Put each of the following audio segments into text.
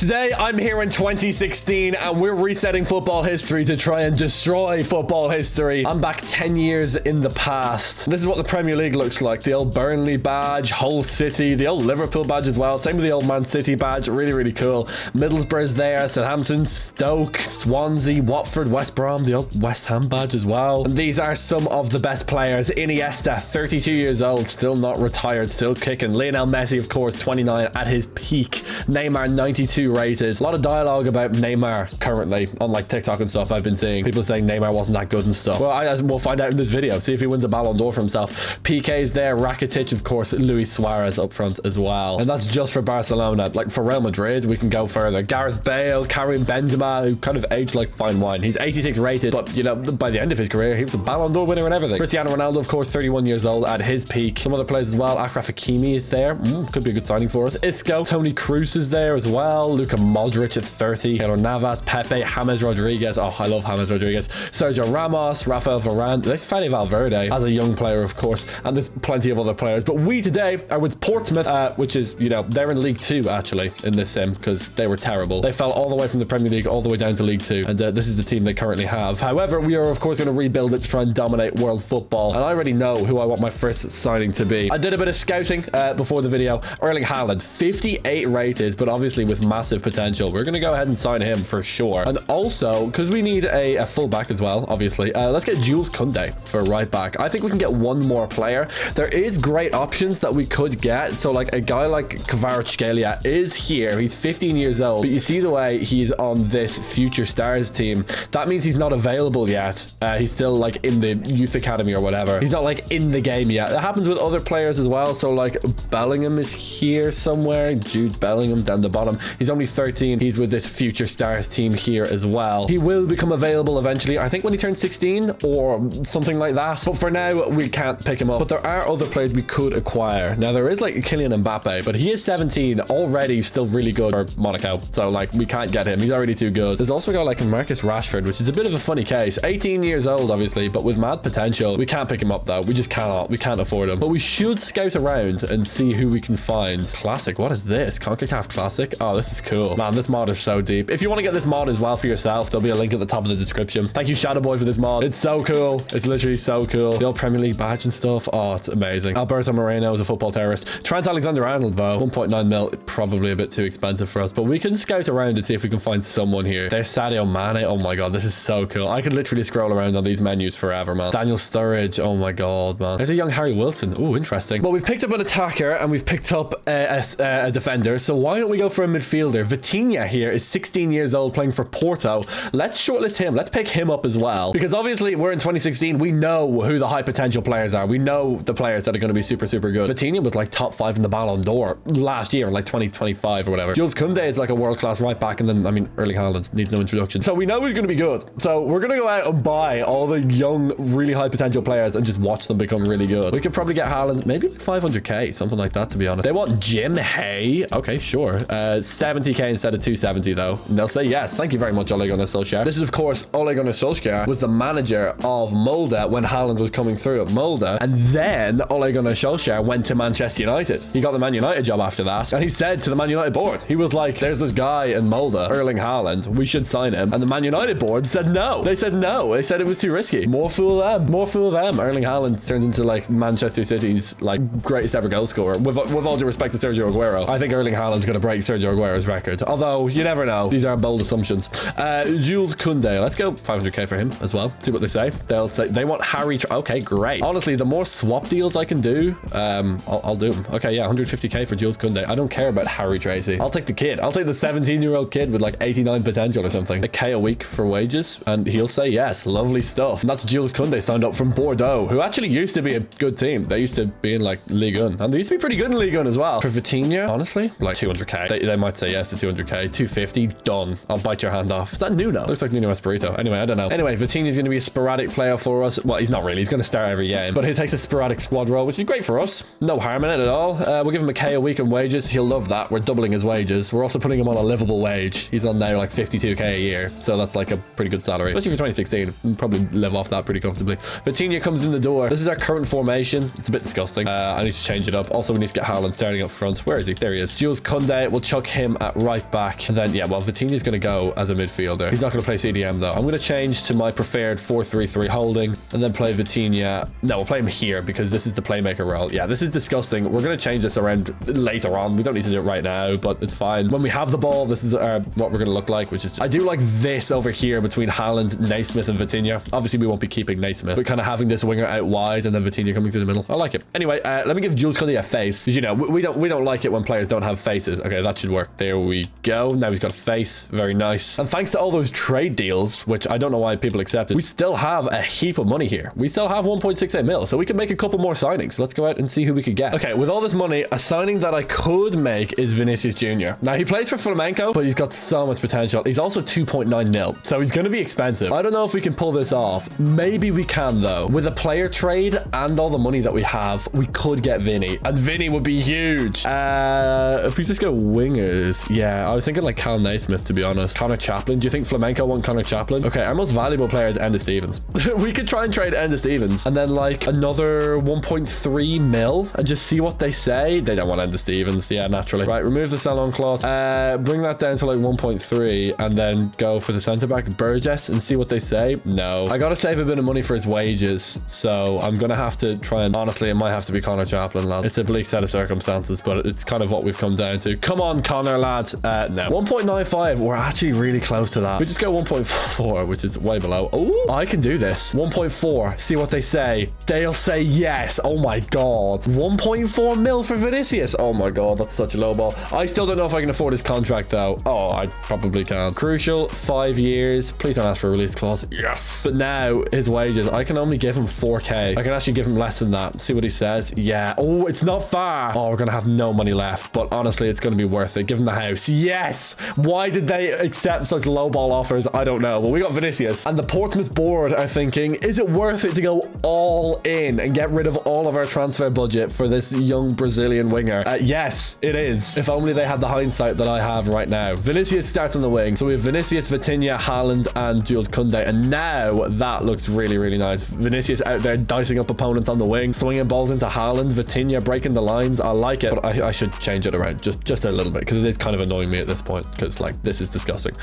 Today, I'm here in 2016 and we're resetting football history to try and destroy football history. I'm back 10 years in the past. This is what the Premier League looks like. The old Burnley badge, Hull City, the old Liverpool badge as well. Same with the old Man City badge. Really, really cool. Middlesbrough's there, Southampton, Stoke, Swansea, Watford, West Brom, the old West Ham badge as well. And these are some of the best players. Iniesta, 32 years old, still not retired, still kicking. Lionel Messi, of course, 29 at his peak. Neymar, 92 rated. A lot of dialogue about Neymar currently on like TikTok and stuff. I've been seeing people saying Neymar wasn't that good and stuff. Well, we'll find out in this video. See if he wins a Ballon d'Or for himself. PK's there, Rakitic, of course, Luis Suarez up front as well. And that's just for Barcelona. Like for Real Madrid, we can go further. Gareth Bale, Karim Benzema, who kind of aged like fine wine. He's 86 rated, but you know, by the end of his career, he was a Ballon d'Or winner and everything. Cristiano Ronaldo, of course, 31 years old at his peak. Some other players as well. Achraf Hakimi is there. Could be a good signing for us. Isco, Toni Kroos is there as well. Luka Modric at 30. Keylor Navas, Pepe, James Rodriguez. Oh, I love James Rodriguez. Sergio Ramos, Rafael Varane. There's Fede Valverde as a young player, of course. And there's plenty of other players. But we today are with Portsmouth, which is, you know, they're in League 2 actually in this sim because they were terrible. They fell all the way from the Premier League all the way down to League 2. And this is the team they currently have. However, we are, of course, going to rebuild it to try and dominate world football. And I already know who I want my first signing to be. I did a bit of scouting before the video. Erling Haaland, 58 rated, but obviously with massive potential. We're going to go ahead and sign him for sure. And also, because we need a full back as well, obviously, let's get Jules Koundé for right back. I think we can get one more player. There is great options that we could get. So like a guy like Kvaratskhelia is here. He's 15 years old, but you see the way he's on this Future Stars team. That means he's not available yet. He's still like in the youth academy or whatever. He's not like in the game yet. That happens with other players as well. So like Bellingham is here somewhere. Jude Bellingham down the bottom. He's only 13. He's with this Future Stars team here as well. He will become available eventually. I think when he turns 16 or something like that. But for now, we can't pick him up. But there are other players we could acquire. Now there is like Kylian Mbappe, but he is 17 already, still really good for Monaco. So like we can't get him. He's already too good. There's also a guy like Marcus Rashford, which is a bit of a funny case. 18 years old, obviously, but with mad potential. We can't pick him up though. We just cannot. We can't afford him. But we should scout around and see who we can find. Classic. What is this? CONCACAF Classic? Oh, this is cool. Man, this mod is so deep. If you want to get this mod as well for yourself, there'll be a link at the top of the description. Thank you, Shadowboy, for this mod. It's so cool. It's literally so cool. The old Premier League badge and stuff. Oh, it's amazing. Alberto Moreno is a football terrorist. Trent Alexander-Arnold, though, 1.9 mil, probably a bit too expensive for us, but we can scout around and see if we can find someone here. There's Sadio Mane. Oh my god, this is so cool. I could literally scroll around on these menus forever, man. Daniel Sturridge. Oh my god, man. There's a young Harry Wilson. Oh, interesting. Well, we've picked up an attacker and we've picked up a defender, so why don't we go for a midfielder? Vitinha here is 16 years old, playing for Porto. Let's shortlist him. Let's pick him up as well, because obviously we're in 2016. We know who the high potential players are. We know the players that are going to be super, super good. Vitinha was like top 5 in the Ballon d'Or last year, like 2025 or whatever. Jules Koundé is like a world-class right back, and then, I mean, Erling Haaland needs no introduction. So we know who's going to be good. So we're going to go out and buy all the young, really high potential players and just watch them become really good. We could probably get Haaland, maybe like 500k, something like that, to be honest. They want Jim Hay. Okay, sure. 70k instead of 270 though. And they'll say yes. Thank you very much, Ole Gunnar Solskjaer. This is, of course, Ole Gunnar Solskjaer was the manager of Molde when Haaland was coming through at Molde. And then Ole Gunnar Solskjaer went to Manchester United. He got the Man United job after that. And he said to the Man United board, he was like, there's this guy in Molde, Erling Haaland. We should sign him. And the Man United board said no. They said no. They said it was too risky. More fool them. More fool them. Erling Haaland turns into like Manchester City's like greatest ever goal scorer. With all due respect to Sergio Aguero, I think Erling Haaland's going to break Sergio Aguero's record. Although you never know. These are bold assumptions. Jules Koundé. Let's go 500k for him as well. See what they say. They'll say they want Harry. Okay, great. Honestly, the more swap deals I can do, I'll do them. Okay, yeah, 150k for Jules Koundé. I don't care about Harry Tracy. I'll take the kid. I'll take the 17-year-old kid with like 89 potential or something. A K a week for wages, and he'll say yes. Lovely stuff. And that's Jules Koundé signed up from Bordeaux, who actually used to be a good team. They used to be in like Ligue 1, and they used to be pretty good in Ligue 1 as well. For Vitinha, honestly, like 200k. They might say yes to 200k. 250, done. I'll bite your hand off. Is that Nuno? Looks like Nuno Espirito. Anyway, I don't know. Anyway, Vitinha's going to be a sporadic player for us. Well, he's not really. He's going to start every game, but he takes a sporadic squad role, which is great for us. No harm in it at all. We'll give him a K a week in wages. He'll love that. We're doubling his wages. We're also putting him on a livable wage. He's on now like 52k a year, so that's like a pretty good salary, especially for 2016. We'll probably live off that pretty comfortably. Vitinha comes in the door. This is our current formation. It's a bit disgusting. I need to change it up. Also, we need to get Haaland starting up front. Where is he? There he is. Jules Koundé. We'll chuck him at right back. And then, yeah, well, Vitinha's going to go as a midfielder. He's not going to play CDM, though. I'm going to change to my preferred 4-3-3 holding and then play Vitinha. No, we'll play him here because this is the playmaker role. Yeah, this is disgusting. We're going to change this around later on. We don't need to do it right now, but it's fine. When we have the ball, this is what we're going to look like, which is... I do like this over here between Haaland, Naismith, and Vitinha. Obviously, we won't be keeping Naismith, but kind of having this winger out wide and then Vitinha coming through the middle. I like it. Anyway, let me give Jules Koundé a face. Because, you know, we don't like it when players don't have faces. Okay, that should work. There we go. Now he's got a face. Very nice. And thanks to all those trade deals, which I don't know why people accepted, we still have a heap of money here. We still have 1.68 mil, so we can make a couple more signings. Let's go out and see who we could get. Okay, with all this money, a signing that I could make is Vinicius Jr. Now, he plays for Flamenco, but he's got so much potential. He's also 2.9 mil, so he's going to be expensive. I don't know if we can pull this off. Maybe we can, though. With a player trade and all the money that we have, we could get Vinny, and Vinny would be huge. If we just go wingers, yeah, I was thinking like Cal Naismith, to be honest. Connor Chaplin. Do you think Flamenco want Connor Chaplin? Okay, our most valuable player is Enda Stevens. We could try and trade Enda Stevens and then like another 1.3 mil and just see what they say. They don't want Enda Stevens. Yeah, naturally. Right, remove the sell-on clause. Bring that down to like 1.3 and then go for the centre-back Burgess and see what they say. No. I gotta save a bit of money for his wages, so I'm gonna have to try and... Honestly, it might have to be Connor Chaplin, lad. It's a bleak set of circumstances, but it's kind of what we've come down to. Come on, Connor, lad. No. 1.95. We're actually really close to that. We just go 1.4, which is way below. Oh, I can do this. 1.4. See what they say. They'll say yes. Oh my god. 1.4 mil for Vinicius. Oh my god, that's such a low ball. I still don't know if I can afford his contract, though. Oh, I probably can't. Crucial, 5 years. Please don't ask for a release clause. Yes. But now, his wages, I can only give him 4k. I can actually give him less than that. See what he says. Yeah. Oh, it's not far. Oh, we're gonna have no money left, but honestly, it's gonna be worth it. Give him the house. Yes. Why did they accept such low ball offers? I don't know. Well, we got Vinicius, and the Portsmouth board are thinking, is it worth it to go all in and get rid of all of our transfer budget for this young Brazilian winger? Yes, it is. If only they had the hindsight that I have right now. Vinicius starts on the wing. So we have Vinicius, Vitinha, Haaland, and Jules Koundé, and now that looks really, really nice. Vinicius out there dicing up opponents on the wing, swinging balls into Haaland, Vitinha breaking the lines. I like it, but I should change it around just a little bit because it is kind of annoying me at this point because like this is disgusting.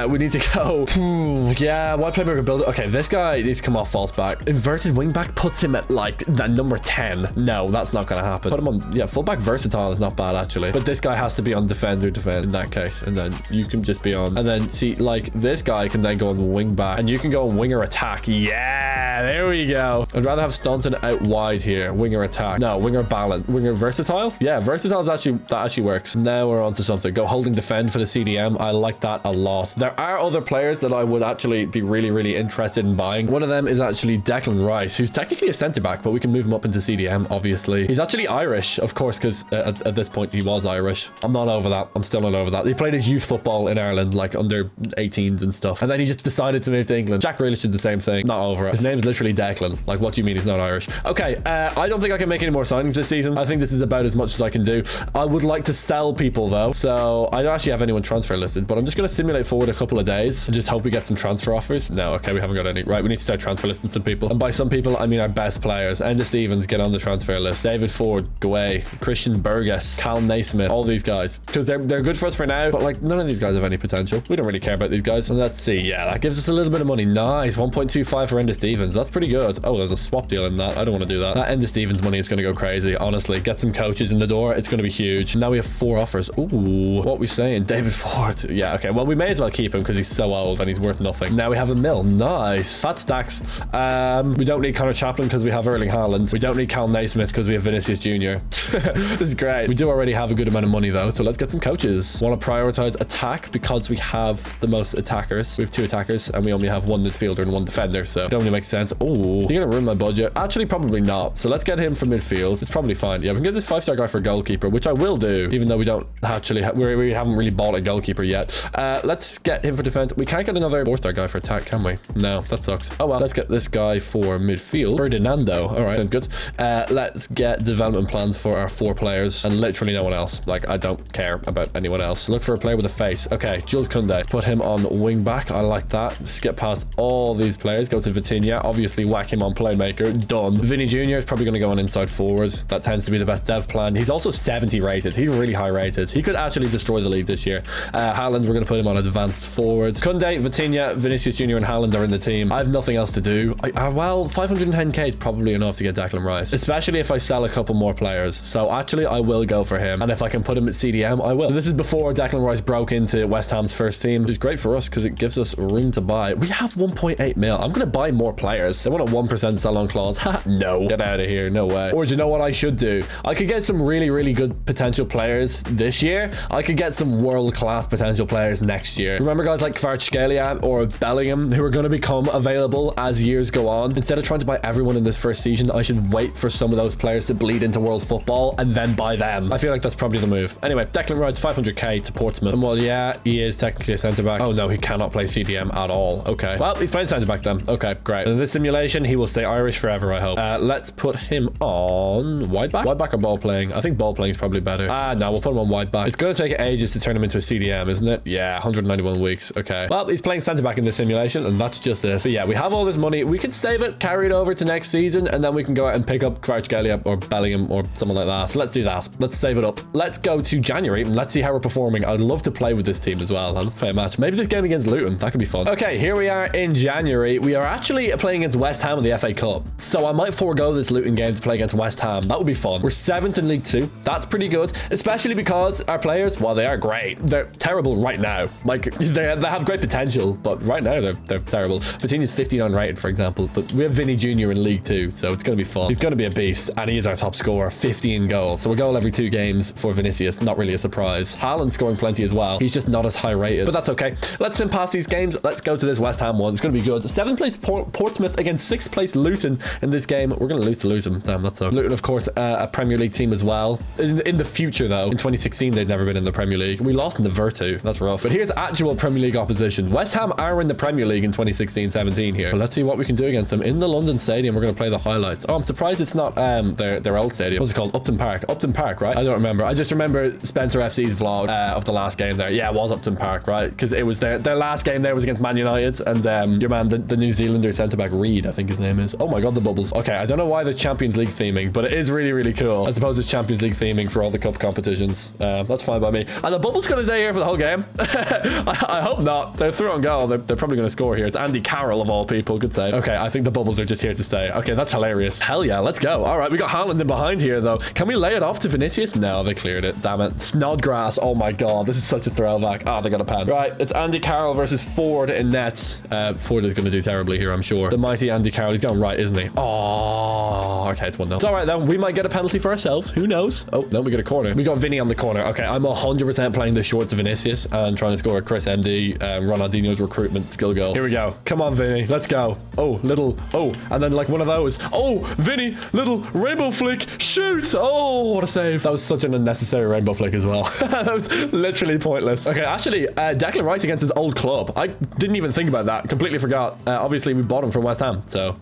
We need to go. Yeah, why playmaker builder? Okay, this guy needs to come off false back. Inverted wing back puts him at like the number 10. No, that's not gonna happen. Put him on, yeah, fullback versatile is not bad actually, but this guy has to be on defend in that case, and then you can just be on, and then see like this guy can then go on wing back and you can go on winger attack. Yeah, there we go. I'd rather have Staunton out wide here. Winger attack. No, winger balance. Winger versatile. Yeah, versatile is actually works. Now we're on to something. Go holding defend for the CDM. I like that a lot. There are other players that I would actually be really, really interested in buying. One of them is actually Declan Rice, who's technically a centre back, but we can move him up into CDM, obviously. He's actually Irish, of course, because at this point he was Irish. I'm not over that. I'm still not over that. He played his youth football in Ireland, like under 18s and stuff. And then he just decided to move to England. Jack Grealish did the same thing. Not over it. His name's literally Declan. Like, what do you mean he's not Irish? Okay, I don't think I can make any more signings this season. I think this is about as much as I can do. I would like to sell people, though. So I don't actually have anyone transfer listed, but I'm just going to simulate forward a couple of days and just hope we get some transfer offers. No, okay, we haven't got any. Right, we need to start transfer listing some people. And by some people, I mean our best players. Enda Stevens, get on the transfer list. David Ford, go away. Christian Burgess, Cal Naismith, all these guys. Because they're good for us for now, but like none of these guys have any potential. We don't really care about these guys. And let's see. Yeah, that gives us a little bit of money. Nice. 1.25 for Enda Stevens. That's pretty good. Oh, there's a swap deal in that. I don't want to do that. That Enda Stevens money is going to go crazy. Honestly, get some coaches in the door. It's going to be huge. Now we have 4 offers. Ooh, what are we saying? David Ford. Yeah, okay. Well, we may as well keep him because he's so old and he's worth nothing. Now we have a mil. Nice. Fat stacks. We don't need Connor Chaplin because we have Erling Haaland. We don't need Cal Naismith because we have Vinicius Jr. This is great. We do already have a good amount of money though, so let's get some coaches. Want to prioritize attack because we have the most attackers. We have 2 attackers and we only have 1 midfielder and 1 defender, so it only makes sense. Oh, you're gonna ruin my budget. Actually, probably not. So let's get him for midfield. It's probably fine. Yeah, we can get this 5-star guy for goalkeeper, which I will do, even though we don't actually we haven't really bought a goalkeeper yet. Let's get him for defense. We can't get another 4-star guy for attack, can we? No, that sucks. Oh well, let's get this guy for midfield. Ferdinando. All right, sounds good. Let's get development plans for our 4 players and literally no one else. Like, I don't care about anyone else. Look for a player with a face. Okay, Jules Koundé. Let's put him on wing back. I like that. Just get past all these players. Go to Vitinha. Obviously, whack him on playmaker. Done. Vinny Jr. is probably going to go on inside forward. That tends to be the best dev plan. He's also 70 rated. He's really high rated. He could actually absolutely destroy the league this year. Haaland, we're going to put him on advanced forwards. Koundé, Vitinha, Vinicius Jr. and Haaland are in the team. I have nothing else to do. Well, 510k is probably enough to get Declan Rice, especially if I sell a couple more players. So actually, I will go for him. And if I can put him at CDM, I will. This is before Declan Rice broke into West Ham's first team, which is great for us because it gives us room to buy. We have 1.8 mil. I'm going to buy more players. They want a 1% sell-on clause. Ha, no. Get out of here. No way. Or do you know what I should do? I could get some really, really good potential players this year. I could get some world-class potential players next year. Remember guys like Kvaratskhelia or Bellingham who are going to become available as years go on? Instead of trying to buy everyone in this first season, I should wait for some of those players to bleed into world football and then buy them. I feel like that's probably the move. Anyway, Declan Rice, 500k to Portsmouth. And well, yeah, he is technically a centre-back. Oh no, he cannot play CDM at all. Okay. Well, he's playing centre-back then. Okay, great. In this simulation, he will stay Irish forever, I hope. Let's put him on wide back. Wide back or ball playing? I think ball playing is probably better. No, we'll put him on wide back. It's going to take ages to turn him into a CDM, isn't it? Yeah, 191 weeks. Okay. Well, he's playing centre-back in this simulation, and that's just it. So yeah, we have all this money. We can save it, carry it over to next season, and then we can go out and pick up Kvaratskhelia or Bellingham or something like that. So let's do that. Let's save it up. Let's go to January and let's see how we're performing. I'd love to play with this team as well. I'd love to play a match. Maybe this game against Luton. That could be fun. Okay, here we are in January. We are actually playing against West Ham in the FA Cup. So I might forego this Luton game to play against West Ham. That would be fun. We're 7th in League 2. That's pretty good, especially because our players, well, they are great. They're terrible right now. Like, they have great potential, but right now they're terrible. Vitinha's 59 rated, for example, but we have Vinny Jr. in League 2, so it's going to be fun. He's going to be a beast, and he is our top scorer, 15 goals. So a goal every 2 games for Vinicius. Not really a surprise. Haaland's scoring plenty as well. He's just not as high rated, but that's okay. Let's sim past these games. Let's go to this West Ham one. It's going to be good. 7th place Portsmouth against 6th place Luton in this game. We're going to lose to Luton. Damn, that's so. Luton, of course, a Premier League team as well. In the future, though, in 2016, they'd never been in the Premier League. We lost in the Virtu. That's rough. But here's actual Premier League opposition. West Ham are in the Premier League in 2016-17 here. But let's see what we can do against them. In the London Stadium, we're going to play the highlights. Oh, I'm surprised it's not their old stadium. What's it called? Upton Park. Upton Park, right? I don't remember. I just remember Spencer FC's vlog of the last game there. Yeah, it was Upton Park, right? Because it was their last game there was against Man United, and your man, the New Zealander centre-back Reed, I think his name is. Oh my god, the bubbles. Okay, I don't know why the Champions League theming, but it is really, really cool. I suppose it's Champions League theming for all the cup competitions. That's fine by me. And the bubble's going to stay here for the whole game. I hope not. They're through on goal. They're probably going to score here. It's Andy Carroll of all people. Good save. Okay, I think the bubbles are just here to stay. Okay, that's hilarious. Hell yeah, let's go. All right, we got Haaland in behind here, though. Can we lay it off to Vinicius? No, they cleared it. Damn it. Snodgrass. Oh my god, this is such a throwback. Oh, they got a pen. Right, it's Andy Carroll versus Ford in nets. Ford is going to do terribly here, I'm sure. The mighty Andy Carroll. He's going right, isn't he? Oh, okay, it's 1-0. It's all right, then. We might get a penalty for ourselves. Who knows? Oh, no, we get a corner. We got Vinny on the corner. Okay, I'm 100% playing the shorts of Vinicius and trying to score a Chris MD, Ronaldinho's recruitment skill goal. Here we go. Come on, Vinny. Let's go. Oh, little. Oh, and then like one of those. Oh, Vinny, little rainbow flick. Shoot. Oh, what a save. That was such an unnecessary rainbow flick as well. That was literally pointless. Okay, actually, Declan Rice against his old club. I didn't even think about that. Completely forgot. Obviously, we bought him from West Ham. So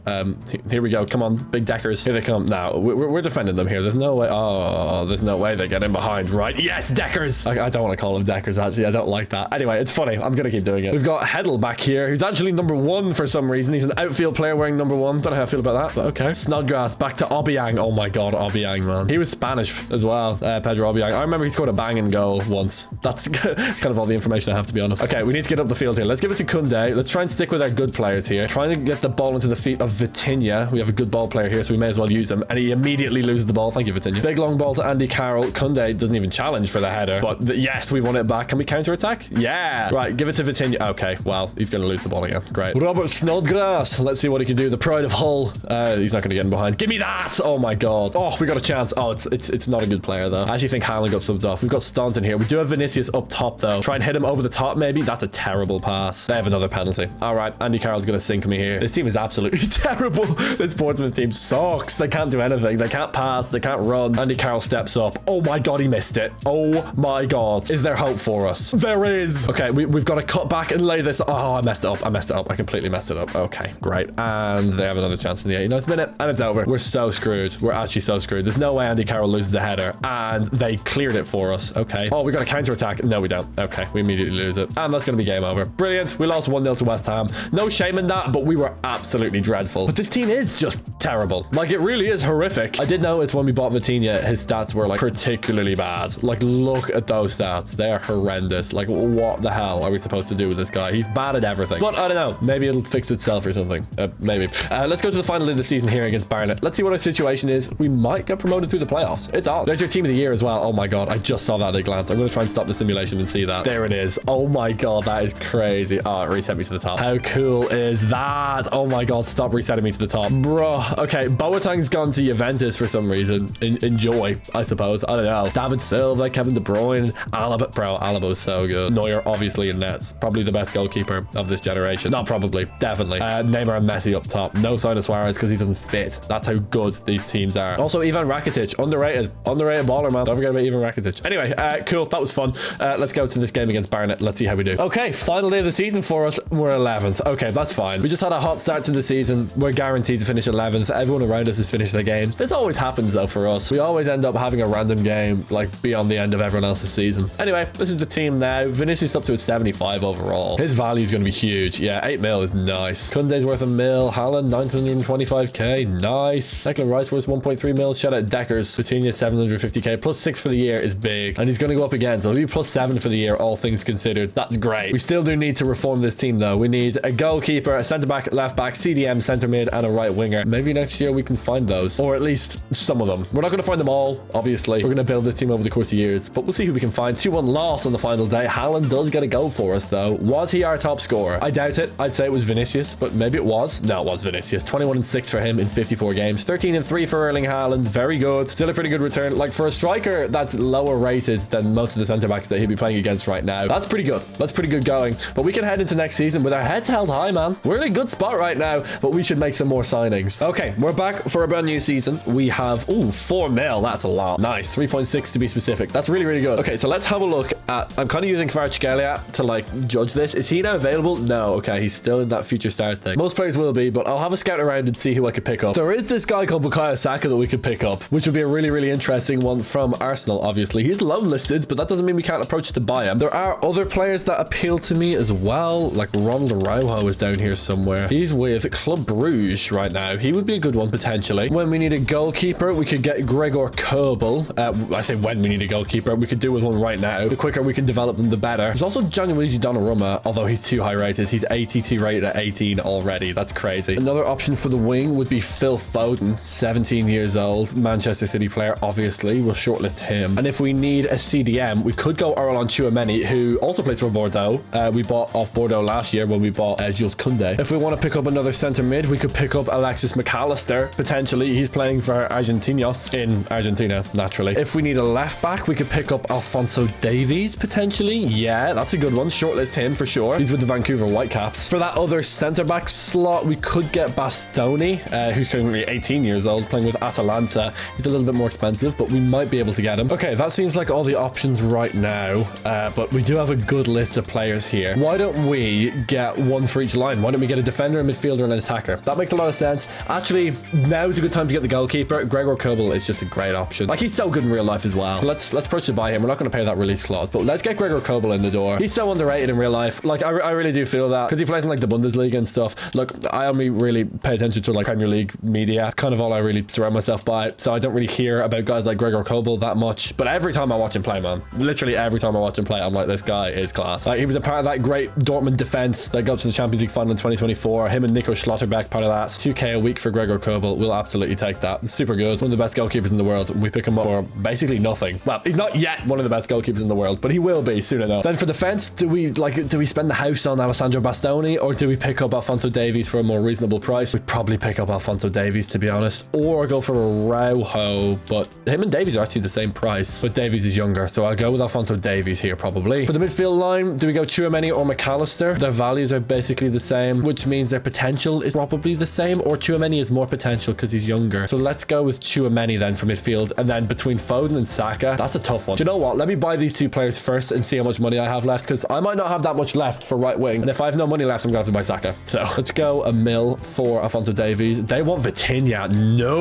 here we go. Come on, big Deckers. Here they come. Now, we're defending them here. There's no way. Oh, there's no way they get in behind, right? Yes, Deckers. I don't want to call them Deckers, actually. I don't like that. Anyway, it's funny. I'm going to keep doing it. We've got Heddle back here, who's actually number 1 for some reason. He's an outfield player wearing number 1. Don't know how I feel about that, but okay. Snodgrass back to Obiang. Oh my god, Obiang, man. He was Spanish as well, Pedro Obiang. I remember he scored a banging goal once. That's kind of all the information I have, to be honest. Okay, we need to get up the field here. Let's give it to Koundé. Let's try and stick with our good players here. Trying to get the ball into the feet of Vitinha. We have a good ball player here, so we may as well use him. And he immediately loses the ball. Thank you, Vitinha. Big long ball to Andy Carroll. Koundé doesn't even challenge for the header, but yes, we won it back. Can we counter attack? Yeah. Right, give it to Vitinha. Okay, well, he's going to lose the ball again. Great. Robert Snodgrass. Let's see what he can do. The pride of Hull. He's not going to get in behind. Give me that. Oh my god. Oh, we got a chance. Oh, it's not a good player though. I actually think Haaland got subbed off. We've got Staunton here. We do have Vinicius up top though. Try and hit him over the top maybe. That's a terrible pass. They have another penalty. All right, Andy Carroll's going to sink me here. This team is absolutely terrible. This Portsmouth team sucks. They can't do anything. They can't pass. They can't run. Andy Carroll steps up. Oh my god, he missed it. Oh my god. Is there hope for us? There is. Okay, we've got to cut back and lay this. Oh, I messed it up. I messed it up. I completely messed it up. Okay, great. And they have another chance in the 89th minute. And it's over. We're so screwed. We're actually so screwed. There's no way Andy Carroll loses a header. And they cleared it for us. Okay. Oh, we got a counter attack. No, we don't. Okay, we immediately lose it. And that's going to be game over. Brilliant. We lost 1-0 to West Ham. No shame in that, but we were absolutely dreadful. But this team is just terrible. Like, it really is horrific. I did notice when we bought Vitinha, his stats were like particularly bad. Like, look at those stats. They are horrendous. Like, what the hell are we supposed to do with this guy? He's bad at everything. But I don't know. Maybe it'll fix itself or something. Maybe. Let's go to the final of the season here against Barnet. Let's see what our situation is. We might get promoted through the playoffs. It's on. There's your team of the year as well. Oh my god, I just saw that at a glance. I'm going to try and stop the simulation and see that. There it is. Oh my god, that is crazy. Oh, it reset me to the top. How cool is that? Oh my god, stop resetting me to the top. Bro. Okay, Boateng's gone to Juventus for some reason. Enjoy, I suppose. I don't know. David Silva, Kevin De Bruyne, Alaba. Bro, Alaba's so good. Neuer, obviously, in nets. Probably the best goalkeeper of this generation. Not probably, definitely. Neymar and Messi up top. No sign of Suarez because he doesn't fit. That's how good these teams are. Also, Ivan Rakitic, underrated baller, man. Don't forget about Ivan Rakitic. Anyway, cool. That was fun. Let's go to this game against Barnet. Let's see how we do. Okay, final day of the season for us. We're 11th. Okay, that's fine. We just had a hot start to the season. We're guaranteed to finish 11th. Everyone around us has finished their games. This always happens though for us. We always end up having a random game like beyond the end of everyone else's season. Anyway, this is the team now. Vinicius up to a 75 overall. His value is going to be huge. Yeah, 8 mil is nice. Kunde's worth a mil. Haaland 925k. Nice. Declan Rice worth 1.3 mil. Shout out Deckers. Coutinho 750k. Plus 6 for the year is big. And he's going to go up again. So he'll be plus 7 for the year, all things considered. That's great. We still do need to reform this team though. We need a goalkeeper, a centre back, left back, CDM, centre mid, and a right winger. Maybe next year we can find those, or at least some of them. We're not going to find them all, obviously. We're going to build this team over the course of years, but we'll see who we can find. 2-1 loss on the final day. Haaland does get a goal for us though. Was he our top scorer? I doubt it. I'd say it was Vinicius, but maybe it was. No, it was Vinicius. 21-6 for him in 54 games. 13-3 for Erling Haaland. Very good. Still a pretty good return. Like for a striker that's lower rated than most of the centre backs that he'll be playing against right now. That's pretty good. That's pretty good going. But we can head into next season with our heads held high, man. We're in a good spot right now, but we should make some more signings. Okay, we're back for a brand new season. We have, 4 mil. That's a lot. Nice. 3.6 to be specific. That's really, really good. Okay, so let's have a look at, I'm kind of using Kvaratskhelia to like judge this. Is he now available? No. Okay, he's still in that future stars thing. Most players will be, but I'll have a scout around and see who I could pick up. There is this guy called Bukayo Saka that we could pick up, which would be a really, really interesting one from Arsenal, obviously. He's loan listed, but that doesn't mean we can't approach to buy him. There are other players that appeal to me as well, like Ronald Araujo is down here somewhere. He's with Club Bruges right now. He would be a good one potentially. When we need a goalkeeper, we could get Gregor Kobel. I say when we need a goalkeeper, we could do with one right now. The quicker we can develop them, the better. There's also Gianluigi Donnarumma, although he's too high rated. He's 82 rated at 18 already. That's crazy. Another option for the wing would be Phil Foden, 17 years old, Manchester City player, obviously. We'll shortlist him. And if we need a CDM, we could go Aurelien Tchouameni, who also plays for Bordeaux. We bought off Bordeaux last year when we bought Jules Koundé. If we want to pick up another centre mid, we could pick up Alexis McAllister, potentially. He's playing for Argentinos in Argentina, naturally. If we need a left back, we could pick up Alphonso Davies, potentially. Yeah, that's a good one. Shortlist him for sure. He's with the Vancouver Whitecaps. For that other centre back slot, we could get Bastoni, who's currently 18 years old, playing with Atalanta. He's a little bit more expensive, but we might be able to get him. Okay, that seems like all the options right now, but we do have a good list of players here. Why don't we get one for each line? Why don't we get a defender, a midfielder, and an attacker? That makes a lot of sense. Actually, now is a good time to get the goalkeeper. Gregor Kobel is just a great option. Like, he's so good in real life as well. Let's approach to buy him. We're not going to pay that release clause, but let's get Gregor Kobel in the door. He's so underrated in real life. Like, I really do feel that because he plays in like the Bundesliga and stuff. Look, I only really pay attention to like Premier League media. It's kind of all I really surround myself by. So I don't really hear about guys like Gregor Kobel that much. But every time I watch him play, man, literally every time I watch him play, I'm like, this guy is class. Like, he was a part of that great Dortmund defense that got to the Champions League final in 2024. Him and Nico Schlotterbeck, part of that. 2k a week for Gregor Kobel. We'll absolutely take that. It's super good. One of the best goalkeepers in the world. We pick him up for basically nothing. Well, he's not yet one of the best goalkeepers in the world, but he will be soon enough. Then for defense, do we spend the house on Alessandro Bastoni, or do we pick up Alphonso Davies for a more reasonable price? We'd probably pick up Alphonso Davies, to be honest, or go for Araujo, but him and Davies are actually the same price, but Davies is younger, so I'll go with Alphonso Davies here probably. For the midfield line, do we go Tchouameni or McAllister? Their values are basically the same, which means their potential is probably the same, or Tchouameni is more potential because he's younger. So let's go with Tchouameni then for midfield, and then between Foden and Saka, that's a tough one. Do you know what? Let me buy these two players first and see how much money I have left, because I might not have that much left for right wing, and if I have no money left, I'm gonna have to buy Saka. So let's go a mil for Alphonso Davies. They want Vitinha. No.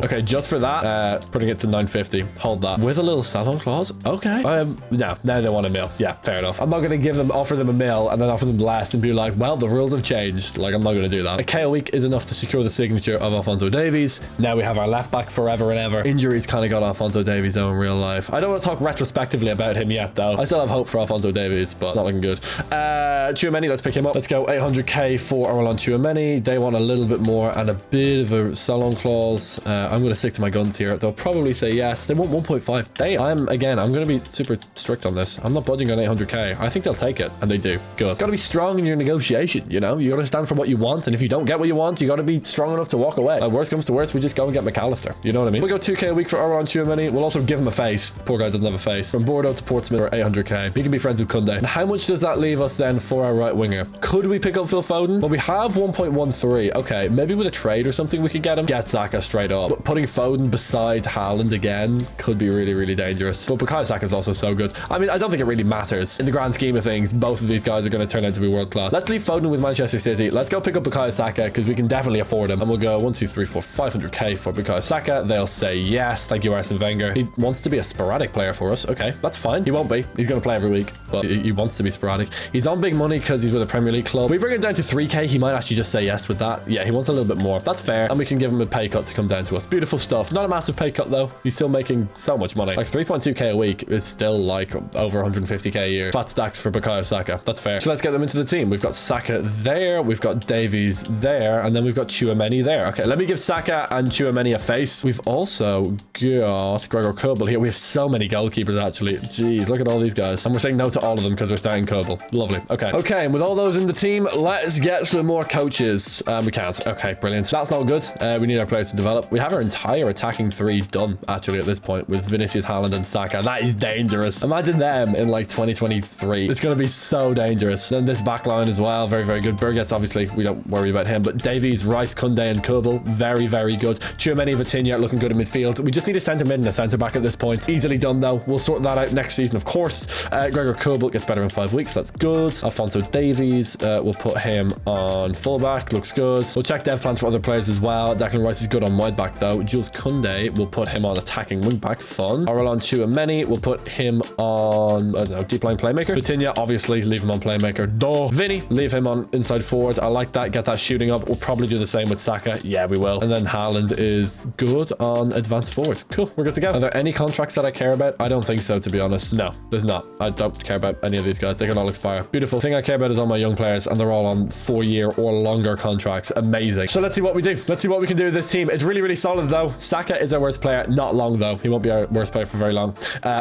Okay, just for that, putting it to 950. Hold that with a little sell-on clause. Okay. No, now they want a mil. Yeah, fair enough. I'm not gonna offer them a mil and then offer them less and be like, well, the rules have changed. Like, I'm not gonna do that. A K a week is enough to secure the signature of Alphonso Davies. Now we have our left back forever and ever. Injuries kind of got Alphonso Davies though in real life. 1.5. I don't want to talk retrospectively about him yet, though. I still have hope for Alphonso Davies, but not looking good. Tchouaméni, let's pick him up. Let's go 800k for Aurélien Tchouaméni. They want a little bit more and a bit of a sell-on clause. I'm going to stick to my guns here. They'll probably say yes. They want 1.5. Damn. I'm going to be super strict on this. I'm not budging on 800k. I think they'll take it, and they do. Good. Got to be strong in your negotiation, you know? You got to stand for what you want, and if you don't get what you want, you got to be strong enough to walk away. Worst comes to worst, we just go and get McAllister. You know what I mean? We'll go 2k a week for Aurélien Tchouaméni. We'll also give him a face. Poor guy doesn't have a face. From Bordeaux to Portsmouth for 800k. He can be friends with Koundé. And how much does that leave us then for our right winger? Could we pick up Phil Foden? Well, we have 1.13. Okay, maybe with a trade or something we could get him. Get Saka straight up. But putting Foden beside Haaland again could be really, really dangerous. But Bukayo Saka is also so good. I mean, I don't think it really matters. In the grand scheme of things, both of these guys are going to turn out to be world class. Let's leave Foden with Manchester City. Let's go pick up Bukayo Saka because we can definitely afford him. And we'll go 1, 2, 3, 4, 500k for Bukayo Saka. They'll say yes. Thank you, Arsene Wenger. He wants to be a sporadic player for us. Okay, that's fine. He won't be. He's going to play every week, but he wants to be sporadic. He's on big money because he's with a Premier League club. If we bring it down to 3k, he might actually just say yes with that. Yeah, he wants a little bit more. That's fair. And we can give him a pay cut to come down to us. Beautiful stuff. Not a massive pay cut though. He's still making so much money. Like 3.2k a week is still like over 150k a year. Fat stacks for Bukayo Saka. That's fair. So let's get them into the team. We've got Saka there. We've got Davies there. And then we've got Tchouaméni there. Okay, let me give Saka and Tchouaméni a face. We've also got Gregor Kobel here. We have so many goalkeepers actually. Jeez, look at all these guys. And we're saying no to all of them because we're starting Kobel. Lovely. Okay. Okay, and with all those in the team, let's get some more coaches. We can't. Okay, brilliant. That's not good. We need our players to develop. We have our entire attacking three done actually at this point with Vinicius, Haaland and Saka. That is dangerous. Imagine them in like 2023. It's going to be so dangerous. Then this back line as well. Very, very good. Burgess, obviously, we don't worry about him. But Davies, Rice, Koundé and Kobel. Very, very good. Tchouaméni, Vitinha looking good in midfield. We just need a centre mid and a centre back at this point. Easily done though. We'll sort that out next season, of course. Gregor Kobel gets better in 5 weeks. That's good. Alphonso Davies, we'll put him on fullback. Looks good. We'll check dev plans for other players as well. Declan Rice is good on wide back though. Jules Koundé, we'll put him on attacking wing back. Fun. Aurélien Tchouaméni, we'll put him on, I don't know, deep line playmaker. Vitinha, obviously, leave him on playmaker. Vinny, leave him on inside forward. I like that. Get that shooting up. We'll probably do the same with Saka. Yeah, we will. And then Haaland is good on advanced forward. Cool. We're good to go. Are there any contracts that I care about? I don't think so, to be honest. No, there's not. I don't care about any of these guys. They can all expire. Beautiful. Thing I care about is all my young players, and they're all on 4-year or longer contracts. Amazing. So let's see what we do. Let's see what we can do with this team. It's really, really solid though. Saka is our worst player. Not long though. He won't be our worst player for very long.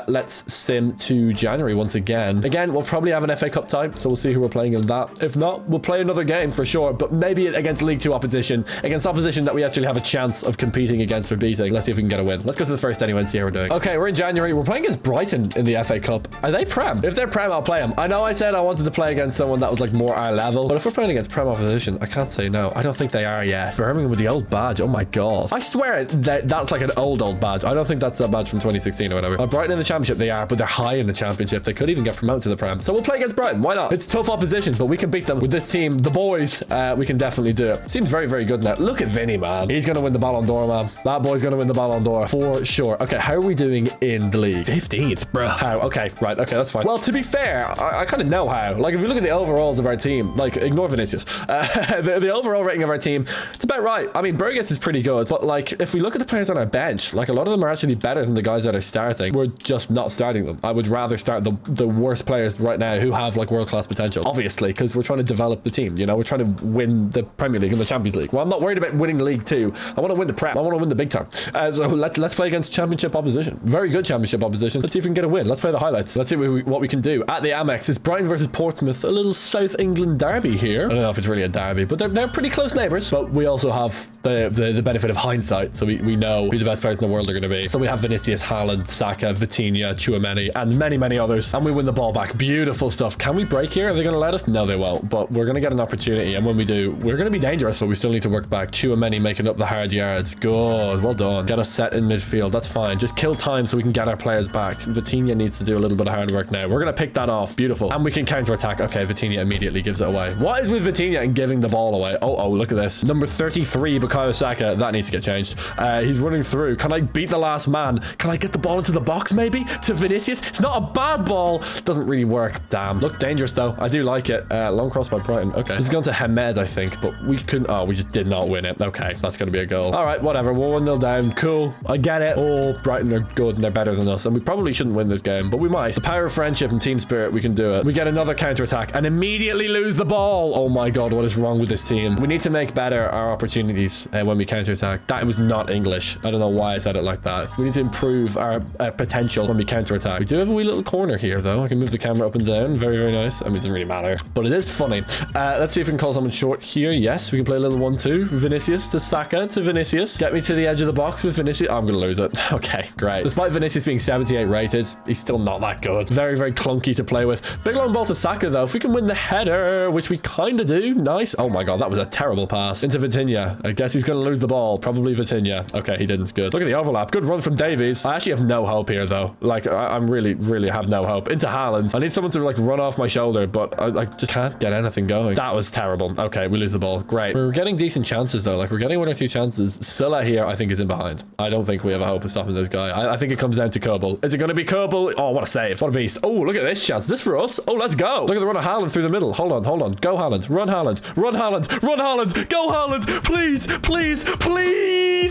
Let's sim to January once again. Again, we'll probably have an FA Cup tie, so we'll see who we're playing in that. If not, we'll play another game for sure, but maybe against League 2 opposition, against opposition that we actually have a chance of competing against for beating. Let's see if we can get a win. Let's go to the first anyway and see how we're doing. Okay, we're in January. We're playing against Brighton in the FA Cup. Are they Prem? If they're Prem, I'll play them. I know I said I wanted to play against someone that was like more our level, but if we're playing against Prem opposition, I can't say no. I don't think they are yet. Birmingham with the old badge. Oh my god. I swear that's like an old badge. I don't think that's that badge from 2016 or whatever. Brighton in the championship, they are, but they're high in the championship. They could even get promoted to the Prem. So we'll play against Brighton. Why not? It's tough opposition, but we can beat them with this team. The boys, we can definitely do it. Seems very, very good now. Look at Vinny, man. He's going to win the Ballon d'Or, man. That boy's going to win the Ballon d'Or for sure. Okay, how are we doing in the league? 15th, bro. How? Okay, right. Okay, that's fine. Well, to be fair, I kind of know how. Like, if we look at the overalls of our team, like, ignore Vinicius. The overall rating of our team, it's about right. I mean, Burgess is pretty good, but like, if we look at the players on our bench, like, a lot of them are actually better than the guys that are starting. We're just not starting them. I would rather start the worst players right now who have like world-class potential, obviously, because we're trying to develop the team. You know, we're trying to win the Premier League and the Champions League. Well, I'm not worried about winning League 2. I want to win the Prem. I want to win the big time. So let's play against championship opposition. Very good championship opposition. Let's see if we can get a win. Let's play the highlights. Let's see what we can do at the Amex. It's Brighton versus Portsmouth, a little South England derby here. I don't know if it's really a derby, but they're pretty close neighbors. But we also have the benefit of hindsight, so we know who the best players in the world are going to be. So we have Vinicius, Haaland, Saka, Vitinha, Tchouaméni, and many others, and we win the ball back. Beautiful stuff. Can we break here? Are they going to let us? No, they won't, but we're going to get an opportunity, and when we do, we're going to be dangerous, but we still need to work back. Tchouaméni making up the hard yards. Good. Well done. Get us set in midfield. That's fine. Just kill time so we can get our players back. Vitinha needs to do a little bit of hard work now. We're going to pick that off. Beautiful. And we can counter-attack. Okay, Vitinha immediately gives it away. What is with Vitinha and giving the ball away? Oh, look at this. Number 33, Bukayo Saka. That needs to get changed. He's running through. Can I beat the last man? Can I get the ball into the box, maybe? To Vinicius? It's not a bad ball. Doesn't really work. Damn. Looks dangerous, though. I do like it. Long cross by Brighton. Okay. This is going to Hamed, I think, but we couldn't. Oh, we just did not win it. Okay, that's going to be a goal. All right, whatever. We're 1-0 down. Cool. I get it. Oh, Brighton are good and they're better than us, and we probably shouldn't win this game, but we might. The power of friendship and team spirit, we can do it. We get another counter-attack and immediately lose the ball. Oh my god, what is wrong with this team? We need to make better our opportunities when we counter-attack. That was not English. I don't know why I said it like that. We need to improve our potential when we counter-attack. We do have a wee little corner here, though. I can move the camera up and down. Very, very nice. I mean, it doesn't really matter, but it is funny. Let's see if we can call someone short here. Yes, we can play a little 1-2. Vinicius to Saka to Vinicius. Get me to the edge of the box with Vinicius. Oh, I'm gonna lose it. Okay, great. Despite Vinicius being 78 rated, he's still not that good. Very, very clunky to play with. Big long ball to Saka, though. If we can win the header, which we kind of do. Nice. Oh my god, that was a terrible pass. Into Vitinha. I guess he's gonna lose the ball. Probably Vitinha. Okay, he didn't. Good. Look at the overlap. Good run from Davies. I actually have no hope here, though. Like, I'm really have no hope. Into Haaland. I need someone to, like, run off my shoulder, but I just can't get anything going. That was terrible. Okay, we lose the ball. Great. We're getting decent chances, though. Like, we're getting 1 or 2 chances. Silla here, I think, is in behind. I don't think we have a hope of stopping this guy. I think it comes down to Kerbal. Is it going to be Kerbal? Oh, what a save. What a beast. Oh, look at this chance. Is this for us? Oh, let's go. Look at the run of Haaland through the middle. Hold on. Go Haaland. Run Haaland. Run Haaland. Run Haaland. Go Haaland. Please.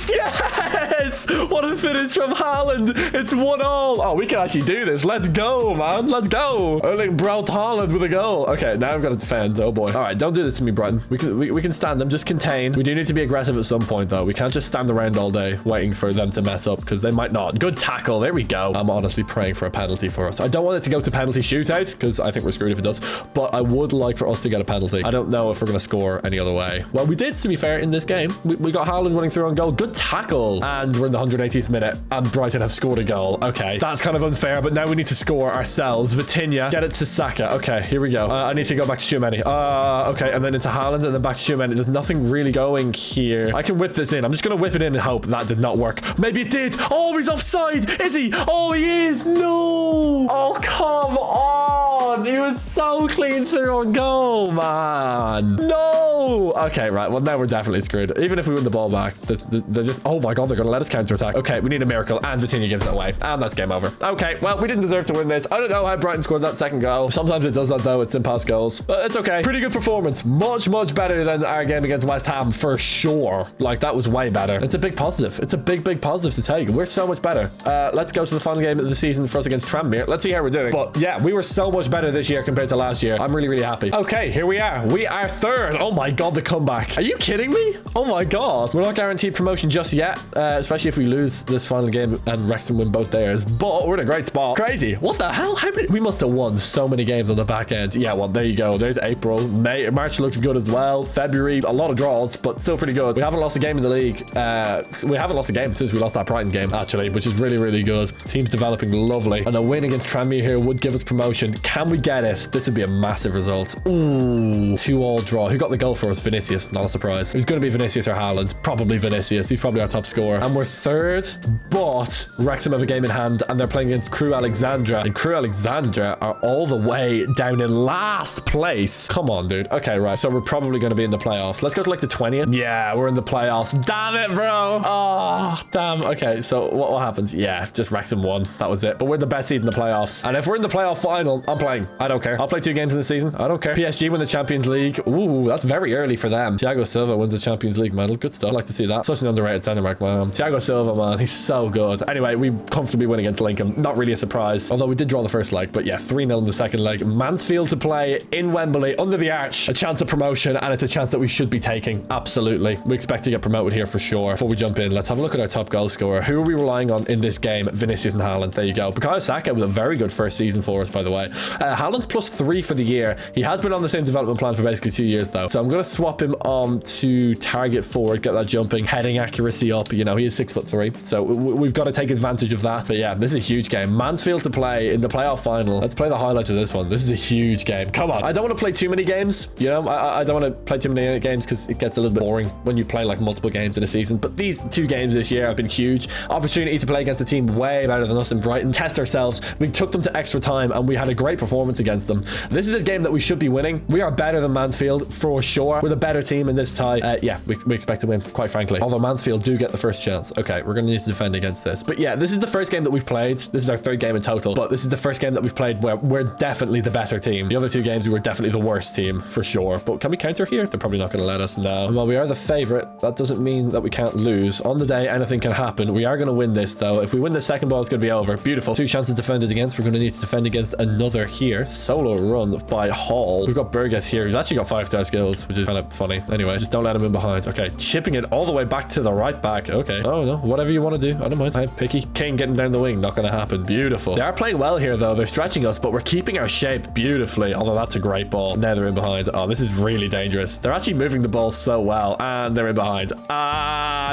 Yes. What a finish from Haaland. It's 1-1. Oh, we can actually do this. Let's go, man. Let's go. Erling Braut Haaland with a goal. Okay, now I've got to defend. Oh boy. All right, don't do this to me, Brighton. We can stand them. Just contain. We do need to be aggressive at some point, though. We can't just stand around all day waiting for them to mess up, because they might not. Good tackle. There we go. I'm honestly praying for a penalty for us. I don't want it to go to penalty shootout, because I think we're screwed if it does, but I would like for us to get a penalty. I don't know if we're going to score any other way. Well, we did, to be fair, in this game. We got Haaland running through on goal. Good tackle. And we're in the 180th minute, and Brighton have scored a goal. Okay, that's kind of unfair, but now we need to score ourselves. Vitinha, get it to Saka. Okay, here we go. I need to go back to Tchouaméni. Okay, and then into Haaland, and then back to Tchouaméni. There's nothing really going here. I can whip this in. I'm just going to whip it in and hope that did not work. Maybe it did. Oh, he's offside. Is he? Oh, he is. No. Oh, come on. He was so clean through on goal, man. No. Okay, right. Well, now we're definitely screwed. Even if we win the ball back, they're just... Oh, my God. They're going to let us counter-attack. Okay, we need a miracle, and Vitinha gives it away. And that's game over. Okay, well, we didn't deserve to win this. I don't know how Brighton scored that second goal. Sometimes it does that, though. It's in past goals. But it's okay. Pretty good performance. Much better than our game against West Ham, for sure. Like, that was way better. It's a big positive. It's a big positive to take. We're so much better. Let's go to the final game of the season for us against Tranmere. Let's see how we're doing. But yeah, we were so much better this year compared to last year. I'm really happy. Okay, here we are. We are third. Oh my God, the comeback. Are you kidding me? Oh my God. We're not guaranteed promotion just yet, especially if we lose this final game and Wrexham win both theirs. But we're in a great spot. Crazy. What the hell? How many? We must have won so many games on the back end. Yeah, well, there you go. There's April. May, March looks good as well. February, a lot of draws, but still pretty good. We haven't lost a game in the league. We haven't lost a game since we lost that Brighton game, actually, which is really good. Team's developing lovely. And a win against Tranmere here would give us promotion. Can we get it? This would be a massive result. Ooh, 2-2 draw. Who got the goal for us? Vinicius. Not a surprise. It's going to be Vinicius or Haaland. Probably Vinicius. He's probably our top scorer. And we're third, but Wrexham have a game in hand, and they're playing against Crew Alexandra. And Crew Alexandra are all the way down in last place. Come on, dude. Okay, right. So we're probably going to be in the playoffs. Let's go to like the 20th. Yeah, we're in the playoffs. Damn it, bro. Oh, damn. Okay, so what happens? Yeah, just Wrexham won. That was it. But we're the best seed in the playoffs. And if we're in the playoff final, I'm playing. I don't care. I'll play 2 games in the season. I don't care. PSG win the Champions League. Ooh, that's very early for them. Thiago Silva wins the Champions League medal. Good stuff. I'd like to see that. Such an underrated centre back, man. Thiago Silva, man. He's so good. Anyway, we comfortably win against Lincoln. Not really a surprise. Although we did draw the first leg. But yeah, 3-0 in the second leg. Mansfield to play in Wembley under the arch. A chance of promotion, and it's a chance that we should be taking. Absolutely. We expect to get promoted here for sure. Before we jump in, let's have a look at our top goal scorer. Who are we relying on in this game? Vinicius and Haaland. There you go. Bukayo Saka with a very good first season for us, by the way. Haaland's +3 for the year. He has been on the same development plan for basically 2 years, though. So I'm going to swap him on to target forward, get that jumping, heading accuracy up. You know, he is 6'3", so we've got to take advantage of that. But yeah, this is a huge game. Mansfield to play in the playoff final. Let's play the highlights of this one. This is a huge game. Come on. I don't want to play too many games. You know, I don't want to play too many games because it gets a little bit boring when you play like multiple games in a season. But these 2 games this year have been huge. Opportunity to play against a team way better than us in Brighton. Test ourselves. We took them to extra time and we had a great performance against them. This is a game that we should be winning. We are better than Mansfield for sure. sure. We're the better team in this tie. Yeah, we expect to win, quite frankly. Although Mansfield do get the first chance. Okay, we're going to need to defend against this. But yeah, this is the first game that we've played. This is our third game in total. But this is the first game that we've played where we're definitely the better team. The other two games, we were definitely the worst team, for sure. But can we counter here? They're probably not going to let us. No. And while we are the favorite, that doesn't mean that we can't lose. On the day, anything can happen. We are going to win this, though. If we win the second ball, it's going to be over. Beautiful. Two chances defended against. We're going to need to defend against another here. Solo run by Hall. We've got Burgess here. He's actually got 5-star skills, which is kind of funny. Anyway, just don't let him in behind. Okay, chipping it all the way back to the right back. Okay. Oh, no. Whatever you want to do. I don't mind. I'm picky. Kane getting down the wing. Not going to happen. Beautiful. They are playing well here, though. They're stretching us, but we're keeping our shape beautifully. Although that's a great ball. Now they're in behind. Oh, this is really dangerous. They're actually moving the ball so well, and they're in behind.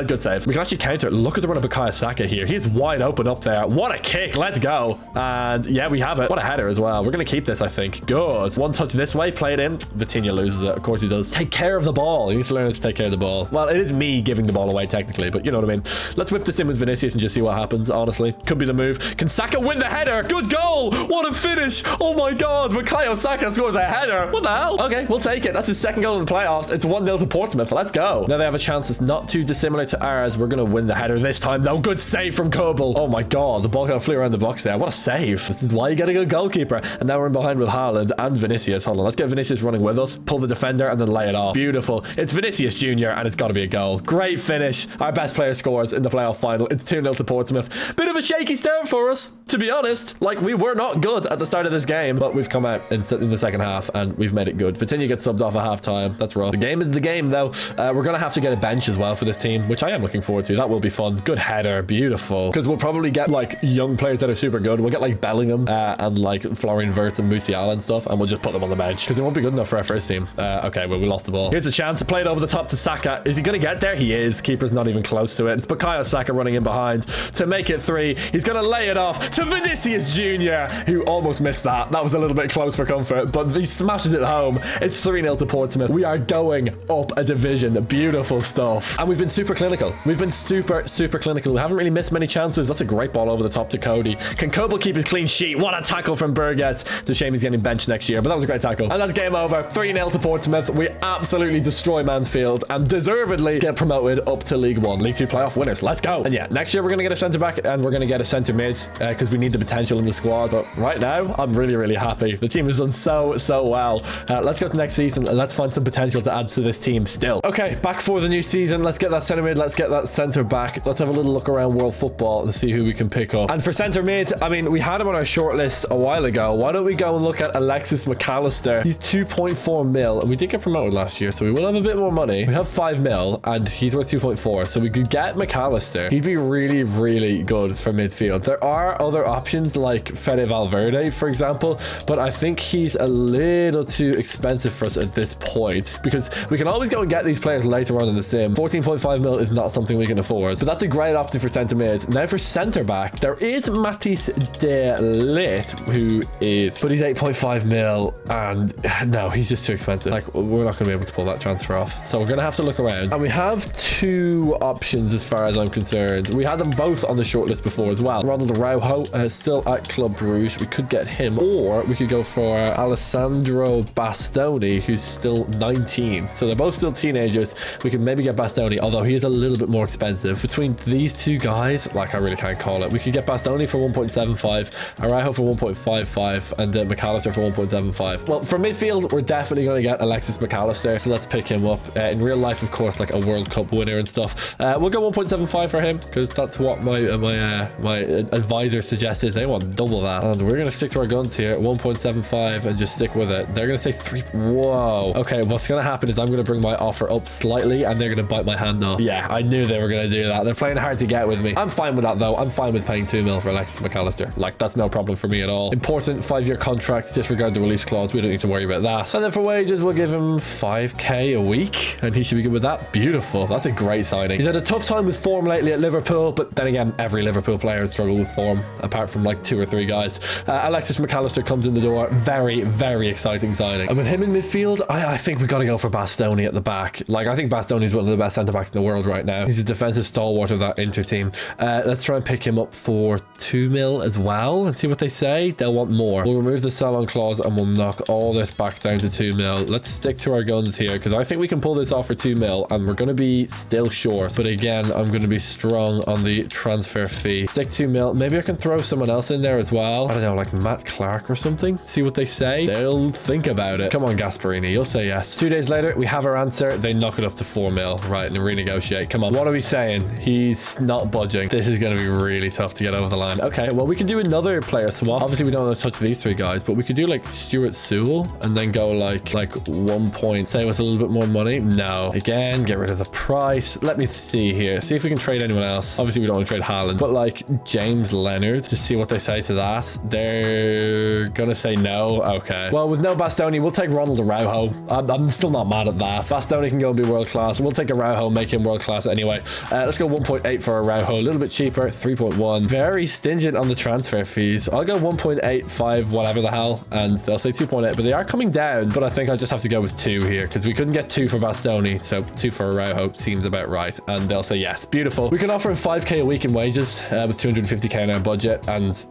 Good save. We can actually counter. Look at the run of Bukayo Saka here. He's wide open up there. What a kick. Let's go. And yeah, we have it. What a header as well. We're going to keep this, I think. Good. One touch this way. Play it in. Vitinha loses it. Of course he does. Take care of the ball. He needs to learn to take care of the ball. Well, it is me giving the ball away, technically, but you know what I mean. Let's whip this in with Vinicius and just see what happens, honestly. Could be the move. Can Saka win the header? Good goal. What a finish. Oh my God. Bukayo Saka scores a header. What the hell? Okay, we'll take it. That's his second goal in the playoffs. It's 1-0 to Portsmouth. Let's go. Now they have a chance that's not too dissimilar to ours. We're going to win the header this time, though. Good save from Kobel. Oh my God. The ball kind of flew around the box there. What a save. This is why you get a good goalkeeper. And now we're in behind with Haaland and Vinicius. Hold on. Let's get Vinicius running with us. Pull the defender and then lay it off. Beautiful. It's Vinicius Jr. and it's got to be a goal. Great finish. Our best player scores in the playoff final. It's 2-0 to Portsmouth. Bit of a shaky start for us, to be honest. Like, we were not good at the start of this game, but we've come out in the second half and we've made it good. Vitinha gets subbed off at halftime. That's rough. The game is the game, though. We're going to have to get a bench as well for this team, which I am looking forward to. That will be fun. Good header. Beautiful. Because we'll probably get like young players that are super good. We'll get like Bellingham and like Florian Wirtz and Musiala and stuff, and we'll just put them on the bench because it won't be good enough for our first team. Okay, well, we lost the ball. Here's a chance to play it over the top to Saka. Is he going to get there? He is. Keeper's not even close to it. It's Bukayo Saka running in behind to make it 3. He's going to lay it off to Vinicius Jr., who almost missed that. That was a little bit close for comfort, but he smashes it home. It's 3-0 to Portsmouth. We are going up a division. Beautiful stuff. And we've been super clinical. We've been super clinical. We haven't really missed many chances. That's a great ball over the top to Cody. Can Kobel keep his clean sheet? What a tackle from Burgess. It's a shame he's getting benched next year, but that was a great tackle. And that's game over. 3-0 to Portsmouth. We absolutely destroy Mansfield and deservedly get promoted up to League 1. League 2 playoff winners. Let's go. And yeah, next year we're going to get a centre back and we're going to get a centre mid because we need the potential in the squad. So right now, I'm really happy. The team has done so well. Let's go to next season and let's find some potential to add to this team still. Okay, back for the new season. Let's get that centre mid. Let's get that centre back. Let's have a little look around world football and see who we can pick up. And for centre mid, I mean, we had him on our short list a while ago. Why don't we go and look at Alexis McAllister? He's 2.4 mil and we did get promoted last year, so we will have a bit more money. We have 5 mil and he's worth 2.4, so we could get McAllister. He'd be really good for midfield. There are other options like Fede Valverde, for example, but I think he's a little too expensive for us at this point because we can always go and get these players later on in the sim. 14.5 mil is not something we can afford, so that's a great option for centre mid. Now for centre back, there is Matthijs de Ligt, who is, but he's 8.5 mil and no, he's just too expensive. Like, we're not going to be able to pull that transfer off, so we're going to have to look around. And we have 2 options as far as I'm concerned. We had them both on the shortlist before as well. Ronald Araujo, still at Club Brugge. We could get him, or we could go for Alessandro Bastoni, who's still 19. So they're both still teenagers. We could maybe get Bastoni, although he is a little bit more expensive. Between these 2 guys, like, I really can't call it. We could get Bastoni for 1.75, Araujo for 1.55, and McAllister for 1.75. Well, for midfield, we're definitely going to get Alexis McAllister, so let's pick him up. In real life, of course, like a World Cup winner and stuff. We'll go 1.75 for him because that's what my advisor suggested. They want double that, and we're going to stick to our guns here. 1.75 and just stick with it. They're going to say 3. Whoa. Okay, what's going to happen is I'm going to bring my offer up slightly and they're going to bite my hand off. Yeah, I knew they were going to do that. They're playing hard to get with me. I'm fine with that, though. I'm fine with paying 2 mil for Alexis McAllister. Like, that's no problem for me at all. Important 5-year contracts, disregard the release clause. We don't need to worry about that. And then for wages, we'll give him 5k a week and he should be good with that. Beautiful. That's a great signing. He's had a tough time with form lately at Liverpool, but then again, every Liverpool player has struggled with form, apart from like 2 or 3 guys. Alexis McAllister comes in the door. Very exciting signing. And with him in midfield, I think we got to go for Bastoni at the back. Like, I think Bastoni is one of the best centre backs in the world world right now. He's a defensive stalwart of that Inter team. Let's try and pick him up for 2 mil as well and see what they say. They'll want more. We'll remove the sell-on clause and we'll knock all this back down to 2 mil. Let's stick to our guns here because I think we can pull this off for 2 mil and we're going to be still short. But again, I'm going to be strong on the transfer fee. Stick 2 mil. Maybe I can throw someone else in there as well. I don't know, like Matt Clark or something. See what they say. They'll think about it. Come on, Gasparini. You'll say yes. 2 days later, we have our answer. They knock it up to 4 mil. Right, and renegotiate. Come on. What are we saying? He's not budging. This is going to be really tough to get over the line. Okay, well, we can do another player swap. Obviously, we don't want to touch these 3 guys, but we could do like Stuart Sewell and then go like 1 point. Save us a little bit more money. No. Again, get rid of the price. Let me see here. See if we can trade anyone else. Obviously, we don't want to trade Haaland, but like James Leonard, to see what they say to that. They're gonna say no. Okay. Well, with no Bastoni, we'll take Ronald Araujo. I'm still not mad at that. Bastoni can go and be world class. We'll take Araujo, make him world class anyway. Let's go 1.8 for Araujo. A little bit cheaper, 3.1. Very stingent on the transfer fees. I'll go 1.85, whatever the hell, and they'll say 2.8, but they are coming down. But I think I just have to go with 2 here because we couldn't get 2 for Bastoni, so 2 for Araujo seems about right. And they'll say yes. Beautiful. We can offer him 5k a week in wages with 250k in our budget, and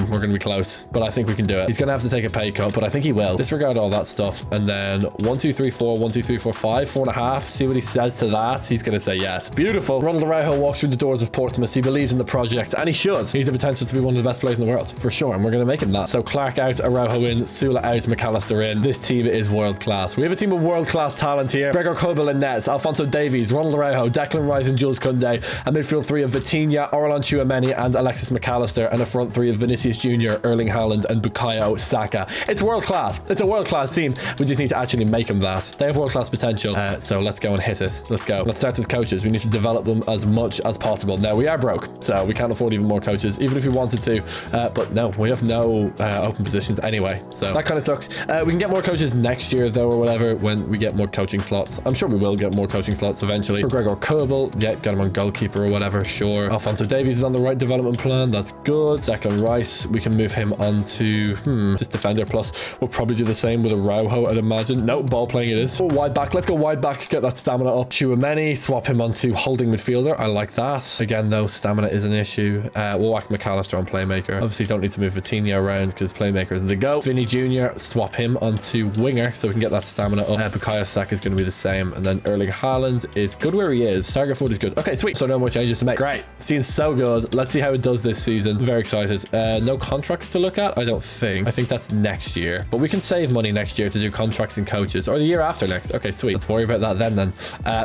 we're going to be close, but I think we can do it. He's going to have to take a pay cut, but I think he will. Disregard all that stuff, and then 1, 2, 3, 4, 1, 2, 3, 4, 5, 4.5. See what he says to that. He's going to say yes. Beautiful. Ronald Araujo walks through the doors of Portsmouth. He believes in the project, and he should. He's the potential to be one of the best players in the world, for sure, and we're going to make him that. So Clark out, Araujo in, Sula out, McAllister in. This team is world class. We have a team of world class talent here. Gregor Kobel in nets, Alphonso Davies, Ronald Araujo, Declan Rice and Jules Koundé. A midfield 3 of Vitinha, Orlan Tchouameni and Alexis McAllister, and a front 3 of Vinicius Jr., Erling Haaland and Bukayo Saka. It's world class. It's a world class team. We just need to actually make them that. They have world class potential. So let's go and hit it. Let's go. Let's start with coaches. We need to develop them as much as possible. Now we are broke, so we can't afford even more coaches, even if we wanted to. But no, we have no open positions anyway. So that kind of sucks. We can get more coaches next year though, or whatever, when we get more coaching slots. I'm sure we will get more coaching slots eventually. For Gregor Kobel, yeah, got him on goalkeeper or whatever, sure. Alphonso Davies is on the right development plan. That's good. Declan Rice, we can move him on to just defender plus. We'll probably do the same with Araujo, I'd imagine. Nope, ball playing it is. Oh, wide back. Let's go wide back, get that stamina up. Tchouameni, swap him onto holding midfielder. I like that. Again though, stamina is an issue. We'll whack McAllister on playmaker. Obviously don't need to move Vitinha around because playmaker is the go. Vinny Jr., swap him onto winger so we can get that stamina up. Bukayo Saka is going to be the same, and then Erling Haaland is good where he is. Target foot is good. Okay, sweet. So no more changes to make. Great. Seems so good. Let's see how it does this season. Very excited. No contracts to look at, I don't think. I think that's next year, but we can save money next year to do contracts and coaches, or the year after next. Okay, sweet. Let's worry about that then.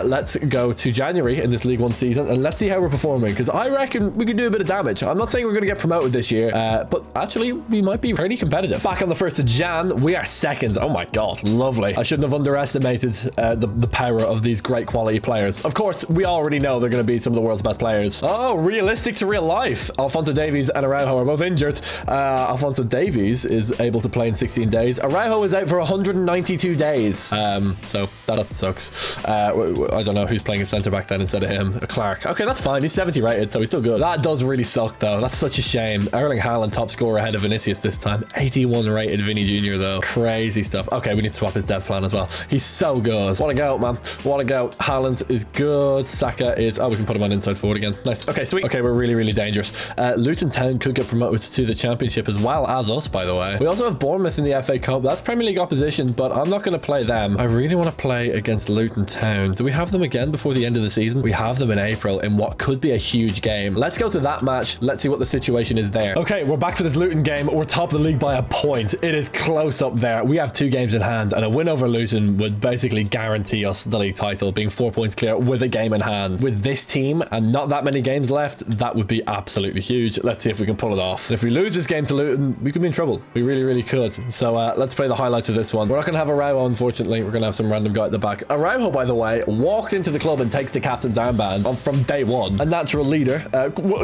Let's go to January in this League One season and let's see how we're performing, because I reckon we can do a bit of damage. I'm not saying we're going to get promoted this year, but actually we might be fairly competitive. Back on the 1st of Jan, we are second. Oh my god, lovely. I shouldn't have underestimated the power of these great quality players. Of course, we already know they're going to be some of the world's best players. Oh, realistic to real life. Alphonso Davies and Araujo are both injured. Alphonso Davies is able to play in 16 days. Araujo is out for 192 days. So that sucks. I don't know who's playing a centre back then instead of him. Clark. Okay, that's fine. He's 70 rated, so he's still good. That does really suck though. That's such a shame. Erling Haaland top scorer ahead of Vinicius this time. 81 rated Vinny Jr. though. Crazy stuff. Okay, we need to swap his dev plan as well. He's so good. Wanna go, man. Wanna go. Haaland is good. Saka is... Oh, we can put him on inside forward again. Nice. Okay, sweet. Okay, we're really, really dangerous. Luton Town could get promoted to the Championship as well as us, by the way. We also have Bournemouth in the FA Cup. That's Premier League opposition, but I'm not going to play them. I really want to play against Luton Town. Do we have them again before the end of the season? We have them in April in what could be a huge game. Let's go to that match. Let's see what the situation is there. Okay, we're back to this Luton game. We're top of the league by a point. It is close up there. We have 2 games in hand, and a win over Luton would basically guarantee us the league title, being 4 points clear with a game in hand. With this team and not that many games left, that would be absolutely huge. Let's see if we can pull it off. And if we lose this game to Luton, we could be in trouble. We really, really could. So let's play the highlights of this one. We're not going to have Araujo, unfortunately. We're going to have some random guy at the back. Araujo, by the way, walked into the club and takes the captain's armband from day one. A natural leader.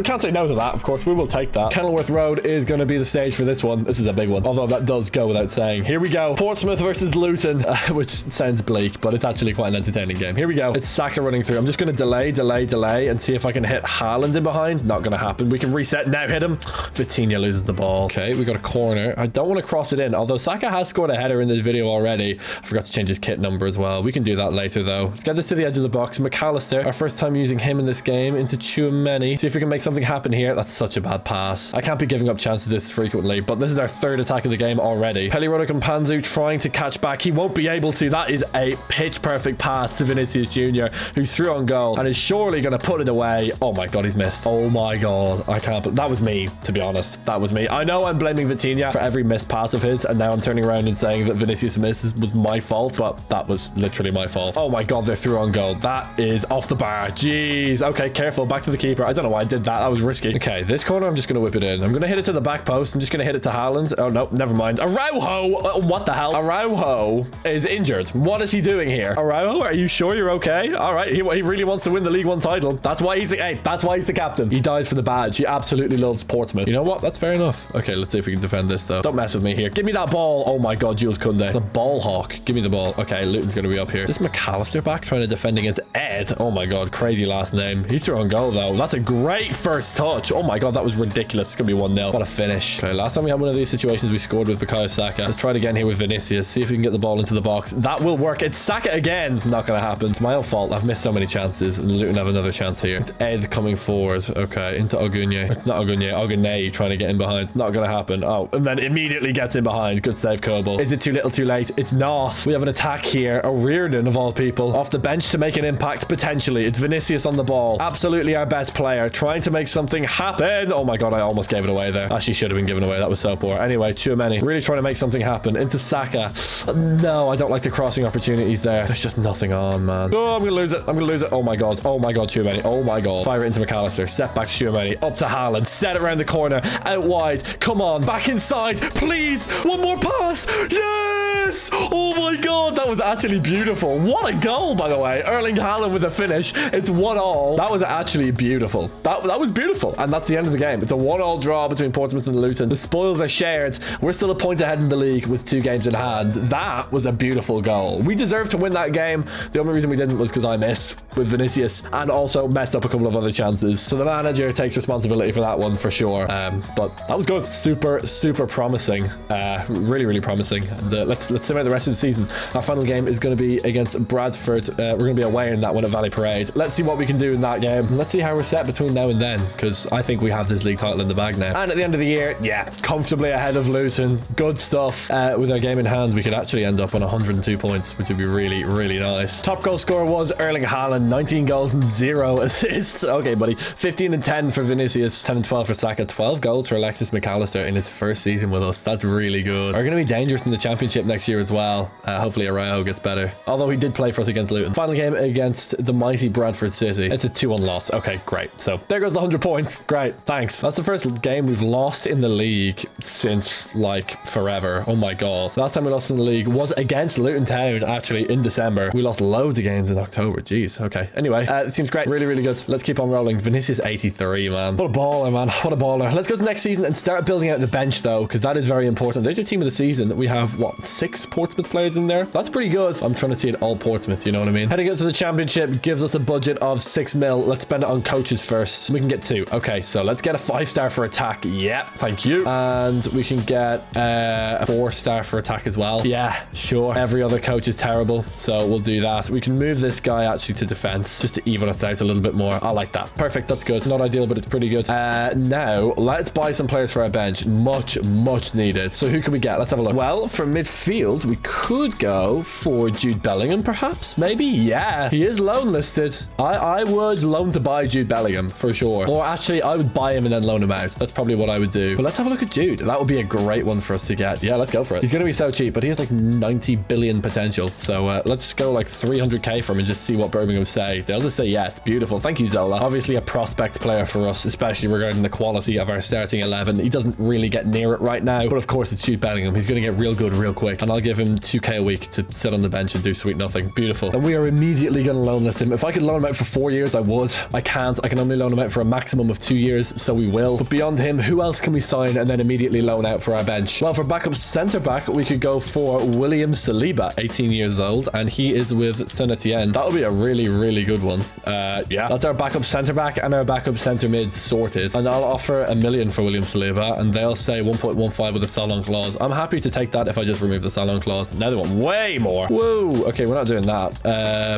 Can't say no to that, of course. We will take that. Kenilworth Road is going to be the stage for this one. This is a big one, although that does go without saying. Here we go. Portsmouth versus Luton, which sounds bleak, but it's actually quite an entertaining game. Here we go. It's Saka running through. I'm just going to delay, and see if I can hit Haaland in behind. Not going to happen. We can reset now. Hit him. Vitinha loses the ball. Okay, we got a corner. I don't want to cross it in, although Saka has scored a header in this video already. I forgot to change his kit number as well. We can do that later, though. Let's get this to the edge of the box. McAllister McAllister. Our first time using him in this game into Tchouameni. See if we can make something happen here. That's such a bad pass. I can't be giving up chances this frequently, but this is our third attack of the game already. Pelirota Kampanzu trying to catch back. He won't be able to. That is a pitch perfect pass to Vinicius Jr., who's through on goal and is surely going to put it away. Oh my god, he's missed. Oh my god, I can't. That was me, to be honest. That was me. I know I'm blaming Vitinha for every missed pass of his, and now I'm turning around and saying that Vinicius misses was my fault, but that was literally my fault. Oh my god, they're through on goal. That is off the bar. Jeez. Okay, careful. Back to the keeper. I don't know why I did that. That was risky. Okay, this corner, I'm just going to whip it in. I'm going to hit it to the back post. I'm just going to hit it to Haaland. Oh no, never mind. Araujo. What the hell? Araujo is injured. What is he doing here? Araujo, are you sure you're okay? All right, he really wants to win the League One title. That's why he's the, hey, that's why he's the captain. He dies for the badge. He absolutely loves Portsmouth. You know what? That's fair enough. Okay, let's see if we can defend this though. Don't mess with me here. Give me that ball. Oh my god, Jules Koundé. The ball hawk. Give me the ball. Okay, Luton's going to be up here. This McAllister back trying to defend against Ed. Oh my god, crazy last name. He's through on goal though. That's a great first touch. Oh my god, that was ridiculous. It's going to be 1-0. What a finish. Okay, last time we had one of these situations, we scored with Bukayo Saka. Let's try it again here with Vinicius. See if we can get the ball into the box. That will work. It's Saka again. Not going to happen. It's my own fault. I've missed so many chances, and Luton have another chance here. It's Ed coming forward. Okay, into Ogunye. It's not Ogunye. Ogunye trying to get in behind. It's not going to happen. Oh, and then immediately gets in behind. Good save, Koble. Is it too little, too late? It's not. We have an attack here. O'Riordan, of all people, off the bench to make an impact, potentially. It's Vinicius on the ball. Absolutely our best player, trying to make something happen. Oh my god, I almost gave it away there. Actually, should have been given away. That was so poor. Anyway, Tchouameni, really trying to make something happen. Into Saka. No, I don't like the crossing opportunities there. There's just nothing on, man. Oh, I'm going to lose it. I'm going to lose it. Oh my god. Oh my god, Tchouameni. Oh my god. Fire it into McAllister. Step back, Tchouameni. Up to Haaland. Set it around the corner. Out wide. Come on. Back inside. Please. One more pass. Yes! Oh my god. That was actually beautiful. What a goal, by the way. Erling Haaland with a finish. It's 1-1. That was actually beautiful. That was beautiful. And that's the end of the game. It's a 1-1 draw between Portsmouth and Luton. The spoils are shared. We're still a point ahead in the league with 2 games in hand. That was a beautiful goal. We deserved to win that game. The only reason we didn't was because I missed with Vinicius and also messed up a couple of other chances. So the manager takes responsibility for that one for sure. But that was good. Super promising. Really promising. And let's see about the rest of the season. Our final game is going to be against Bradford. We're going to be away in that one at Valley Parade. Let's see what we can do in that game. Let's see how we're set between now and then, because I think we have this league title in the bag now. And at the end of the year, yeah, comfortably ahead of Luton. Good stuff. With our game in hand, we could actually end up on 102 points, which would be really nice. Top goal scorer was Erling Haaland, 19 goals and 0 assists. Okay, buddy. 15 and 10 for Vinicius, 10 and 12 for Saka, 12 goals for Alexis McAllister in his first season with us. That's really good. We're going to be dangerous in the championship next year as well. Hopefully Araujo gets better, although he did play for us against Luton. Final game against the mighty Bradford City. It's a 2-1 loss. Okay, great. So there goes the 100 points. Great, thanks. That's the first game we've lost in the league since like forever. Oh my god. So last time we lost in the league was against Luton Town, actually, in December. We lost loads of games in October. Jeez. Okay, anyway, it seems great. Really good. Let's keep on rolling. Vinicius 83, man. What a baller, man. What a baller. Let's go to next season and start building out the bench though, because that is very important. There's your team of the season. We have what, 6 Portsmouth players in there? That's pretty good. I'm trying to see it all Portsmouth, you know what I mean? Heading up to the championship gives us a budget of 6 mil. Let's spend it on coaches first. We can get 2. Okay, so let's get a 5-star for attack. Yeah, thank you. And we can get a 4-star for attack as well. Yeah, sure. Every other coach is terrible, so we'll do that. We can move this guy actually to defense just to even us out a little bit more. I like that. Perfect. That's good. It's not ideal, but it's pretty good. Now let's buy some players for our bench. Much needed. So who can we get? Let's have a look. Well, for midfield, we could go for Jude Bellingham, perhaps. Maybe. Yeah, he is loan listed. I would loan to buy Jude Bellingham for sure. Or actually, I would buy him and then loan him out. That's probably what I would do. But let's have a look at Jude. That would be a great one for us to get. Yeah, let's go for it. He's going to be so cheap, but he has like 90 billion potential. So let's go like 300k for him and just see what Birmingham say. They'll just say yes. Beautiful. Thank you, Zola. Obviously a prospect player for us, especially regarding the quality of our starting 11. He doesn't really get near it right now, but of course it's Jude Bellingham. He's going to get real good real quick, and I'll give him 2k a week to sit on the bench and do sweet nothing. Beautiful. And we are immediately going to loan list him. If I could loan him out for 4 years, I would. I can't. I can only loan him out for a maximum of 2 years, so we will. But beyond him, who else can we sign and then immediately loan out for our bench? Well, for backup centre back, we could go for William Saliba, 18 years old, and he is with Saint Etienne. That'll be a really good one. Yeah, that's our backup centre back and our backup centre mid sorted. And I'll offer $1 million for William Saliba, and they'll say 1.15 with a sell-on clause. I'm happy to take that if I just remove the sell-on sign-on clause. Now they want way more. Whoa. Okay, we're not doing that.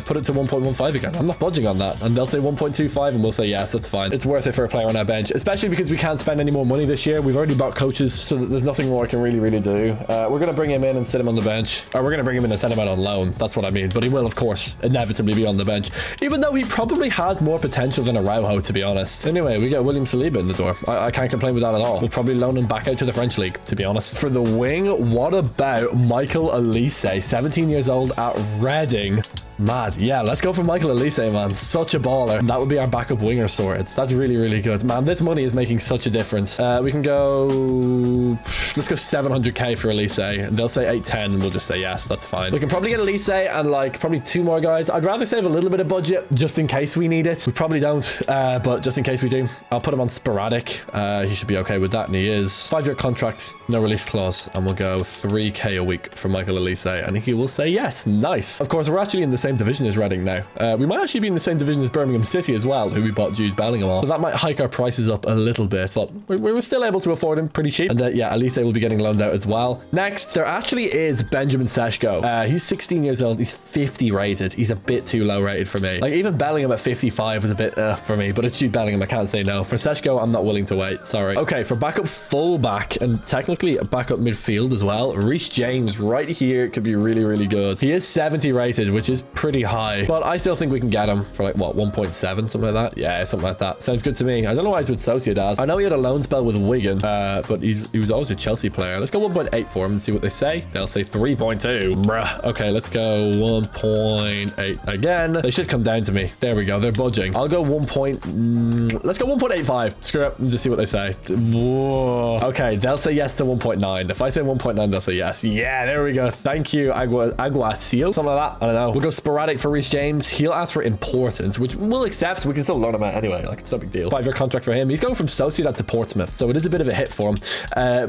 Put it to 1.15 again. I'm not budging on that. And they'll say 1.25 and we'll say yes, that's fine. It's worth it for a player on our bench, especially because we can't spend any more money this year. We've already bought coaches, so there's nothing more I can really do. We're going to bring him in and sit him on the bench. Or we're going to bring him in and send him out on loan. That's what I mean. But he will, of course, inevitably be on the bench, even though he probably has more potential than Araujo, to be honest. Anyway, we got William Saliba in the door. I can't complain with that at all. We'll probably loan him back out to the French league, to be honest. For the wing, what about Michael Elise, 17 years old at Reading? Mad. Yeah, let's go for Michael Elise, man. Such a baller. That would be our backup winger sorted. That's really good. Man, this money is making such a difference. We can go... Let's go 700k for Elise. They'll say 810 and we'll just say yes. That's fine. We can probably get Elise and like probably 2 more guys. I'd rather save a little bit of budget just in case we need it. We probably don't, but just in case we do, I'll put him on sporadic. He should be okay with that, and he is. 5-year contract, no release clause, and we'll go 3k a week for Michael Elise, and he will say yes. Nice. Of course, we're actually in the same division as Reading now. We might actually be in the same division as Birmingham City as well, who we bought Jude Bellingham on. So that might hike our prices up a little bit, but we were still able to afford him pretty cheap. And yeah, Elise will be getting loaned out as well. Next, there actually is Benjamin Sesko. He's 16 years old. He's 50 rated. He's a bit too low rated for me. Like, even Bellingham at 55 was a bit for me, but it's Jude Bellingham. I can't say no. For Sesko, I'm not willing to wait. Sorry. Okay, for backup fullback and technically backup midfield as well, Reece James right here could be really good. He is 70 rated, which is pretty high, but I still think we can get him for like, what, 1.7, something like that? Yeah, something like that. Sounds good to me. I don't know why he's with Sociedad. I know he had a loan spell with Wigan, but he was always a Chelsea player. Let's go 1.8 for him and see what they say. They'll say 3.2. Bruh. Okay, let's go 1.8 again. They should come down to me. There we go. They're budging. I'll go let's go 1.85. Screw it and just see what they say. Whoa. Okay, they'll say yes to 1.9. If I say 1.9, they'll say yes. Yeah, there we go. Thank you, Aguasil. Something like that. I don't know. We'll go sporadic for Reece James. He'll ask for importance, which we'll accept. We can still loan him out anyway. Like, it's no big deal. 5-year contract for him. He's going from Sociedad to Portsmouth, so it is a bit of a hit for him,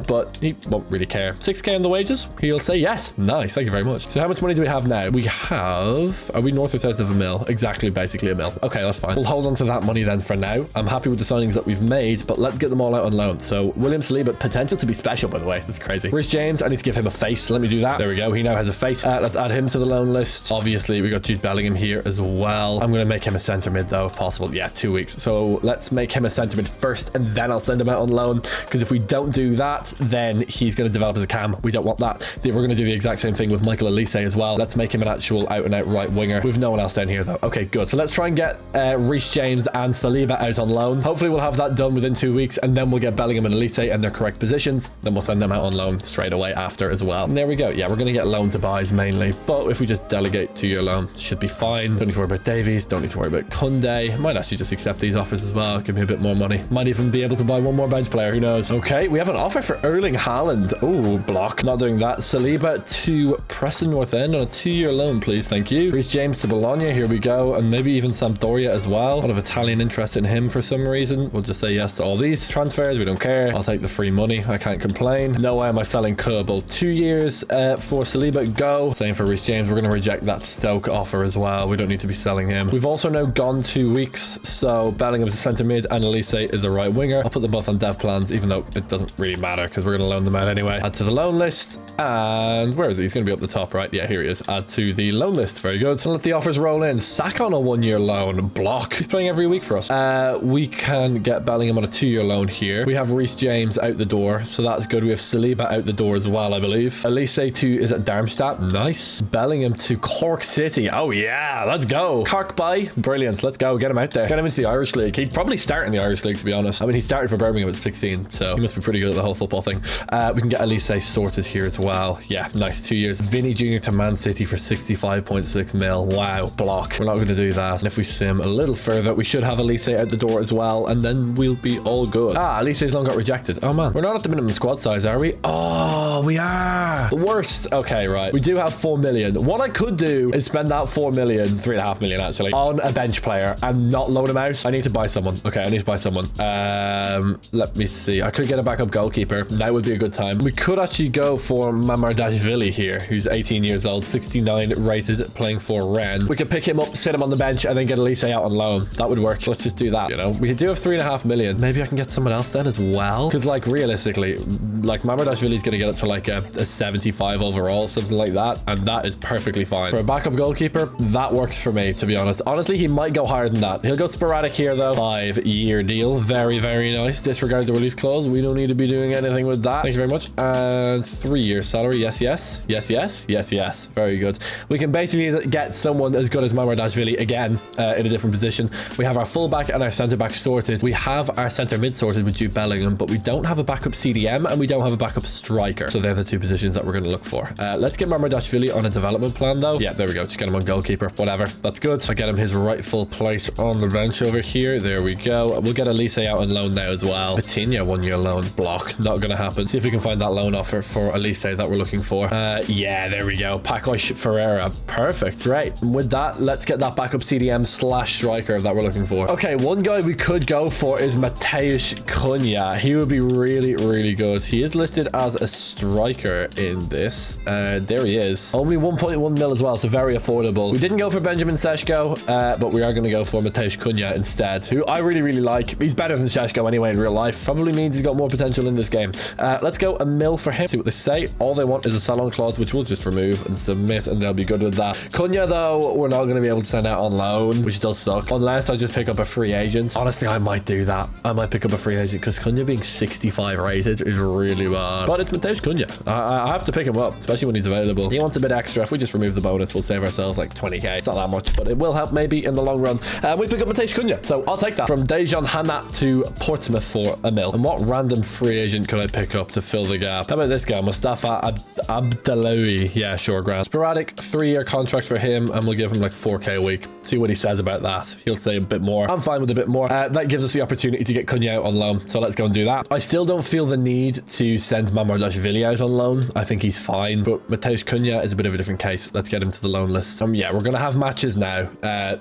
but he won't really care. 6k on the wages. He'll say yes. Nice. Thank you very much. So how much money do we have now? We have... Are we north or south of a mil? Exactly, basically a mil. Okay, that's fine. We'll hold on to that money then for now. I'm happy with the signings that we've made, but let's get them all out on loan. So William Saliba, potential to be special, by the way. That's crazy. Reece James, I need to give him a face. Let me do that. There we go. He now has a face. Let's add him to the loan list. Obviously, we got Jude Bellingham here as well. I'm going to make him a centre mid though, if possible. Yeah, 2 weeks. So let's make him a centre mid first, and then I'll send him out on loan, because if we don't do that, then he's going to develop as a cam. We don't want that. We're going to do the exact same thing with Michael Elise as well. Let's make him an actual out-and-out right winger with no one else down here though. Okay, good. So let's try and get Reece James and Saliba out on loan. Hopefully we'll have that done within 2 weeks, and then we'll get Bellingham and Elise in their correct positions. Then we'll send them out on loan straight away after as well. And there we go. Yeah, we're going to get loan to buys mainly, but if we just delegate 2-year loan, should be fine. Don't need to worry about Davies. Don't need to worry about Kunde. Might actually just accept these offers as well. Give me a bit more money. Might even be able to buy one more bench player. Who knows? Okay, we have an offer for Erling Haaland. Oh, block. Not doing that. Saliba to Preston North End on a 2-year loan, please. Thank you. Reece James to Bologna. Here we go. And maybe even Sampdoria as well. A lot of Italian interest in him for some reason. We'll just say yes to all these transfers. We don't care. I'll take the free money. I can't complain. No way am I selling Kerbal. 2 years for Saliba. Go. Same for Reece James. We're going to reject that Stoke offer as well. We don't need to be selling him. We've also now gone 2 weeks. So Bellingham's a centre mid and Elise is a right winger. I'll put them both on dev plans, even though it doesn't really matter because we're going to loan them out anyway. Add to the loan list. And where is he? He's going to be up the top, right? Yeah, here he is. Add to the loan list. Very good. So let the offers roll in. Sack on a 1-year loan. Block. He's playing every week for us. We can get Bellingham on a 2-year loan here. We have Reece James out the door, so that's good. We have Saliba out the door as well, I believe. Elise to, is it Darmstadt? Nice. Bellingham to Cork City. Oh yeah, let's go. Cork by. Brilliant. Let's go. Get him out there. Get him into the Irish League. He'd probably start in the Irish League, to be honest. I mean, he started for Birmingham at 16, so he must be pretty good at the whole football thing. We can get Elise sorted here as well. Yeah, nice. 2 years. Vinny Jr. to Man City for 65.6 mil. Wow. Block. We're not going to do that. And if we sim a little further, we should have Elise out the door as well, and then we'll be all good. Ah, Elise's loan got rejected. Oh man, we're not at the minimum squad size, are we? Oh, we are. The worst. Okay, right. We do have 4 million. What I could do is spend spend that 4 million, 3.5 million actually, on a bench player and not loan him out. I need to buy someone. Okay, I need to buy someone. Let me see. I could get a backup goalkeeper. That would be a good time. We could actually go for Mamardashvili here, who's 18 years old, 69 rated, playing for Rennes. We could pick him up, sit him on the bench, and then get Elise out on loan. That would work. Let's just do that, you know. We do have 3.5 million. Maybe I can get someone else then as well. Because, like, realistically, like, Mamardashvili's going to get up to, like, a 75 overall, something like that, and that is perfectly fine. For a backup goalkeeper, that works for me, to be honest. Honestly, he might go higher than that. He'll go sporadic here, though. 5-year deal. Very, very nice. Disregard the release clause. We don't need to be doing anything with that. Thank you very much. And 3-year salary. Yes, yes. Yes, yes. Yes, yes. Very good. We can basically get someone as good as Mamardashvili again in a different position. We have our fullback and our centre back sorted. We have our centre mid sorted with Jude Bellingham, but we don't have a backup CDM and we don't have a backup striker. So they're the two positions that we're going to look for. Let's get Mamardashvili on a development plan though. Yeah, there we go. Just get him on goalkeeper. Whatever. That's good. I'll get him his rightful place on the bench over here. There we go. We'll get Elise out on loan now as well. Patiño 1-year loan. Block. Not going to happen. See if we can find that loan offer for Elise that we're looking for. Yeah, there we go. Paco Ferreira. Perfect. Right. And with that, let's get that backup CDM / striker that we're looking for. Okay, one guy we could go for is Mateusz Cunha. He would be really, really good. He is listed as a striker in this. There he is. Only 1.1 mil as well, so very affordable. We didn't go for Benjamin Šeško, but we are going to go for Mateusz Cunha instead, who I really, really like. He's better than Šeško anyway in real life. Probably means he's got more potential in this game. Let's go a mil for him. See what they say. All they want is a sell-on clause, which we'll just remove and submit, and they'll be good with that. Cunha, though, we're not going to be able to send out on loan, which does suck. Unless I just pick up a free agent. Honestly, I might do that. I might pick up a free agent because Cunha being 65 rated is really bad. But it's Mateusz Cunha. I have to pick him up, especially when he's available. He wants a bit extra. If we just remove the bonus, we'll save ourselves like 20k. It's not that much, but it will help maybe in the long run. We pick up Mateusz Cunha, so I'll take that. From Dejan Hanat to Portsmouth for a mil. And what random free agent could I pick up to fill the gap? How about this guy, Mustafa Abdellaoui? Yeah, sure, grand. Sporadic 3-year contract for him, and we'll give him like 4k a week. See what he says about that. He'll say a bit more. I'm fine with a bit more. That gives us the opportunity to get Cunha out on loan, so let's go and do that. I still don't feel the need to send Mamardashvili out on loan. I think he's fine, but Mateusz Cunha is a bit of a different case. Let's get him to the loan list. Yeah, we're gonna have matches now,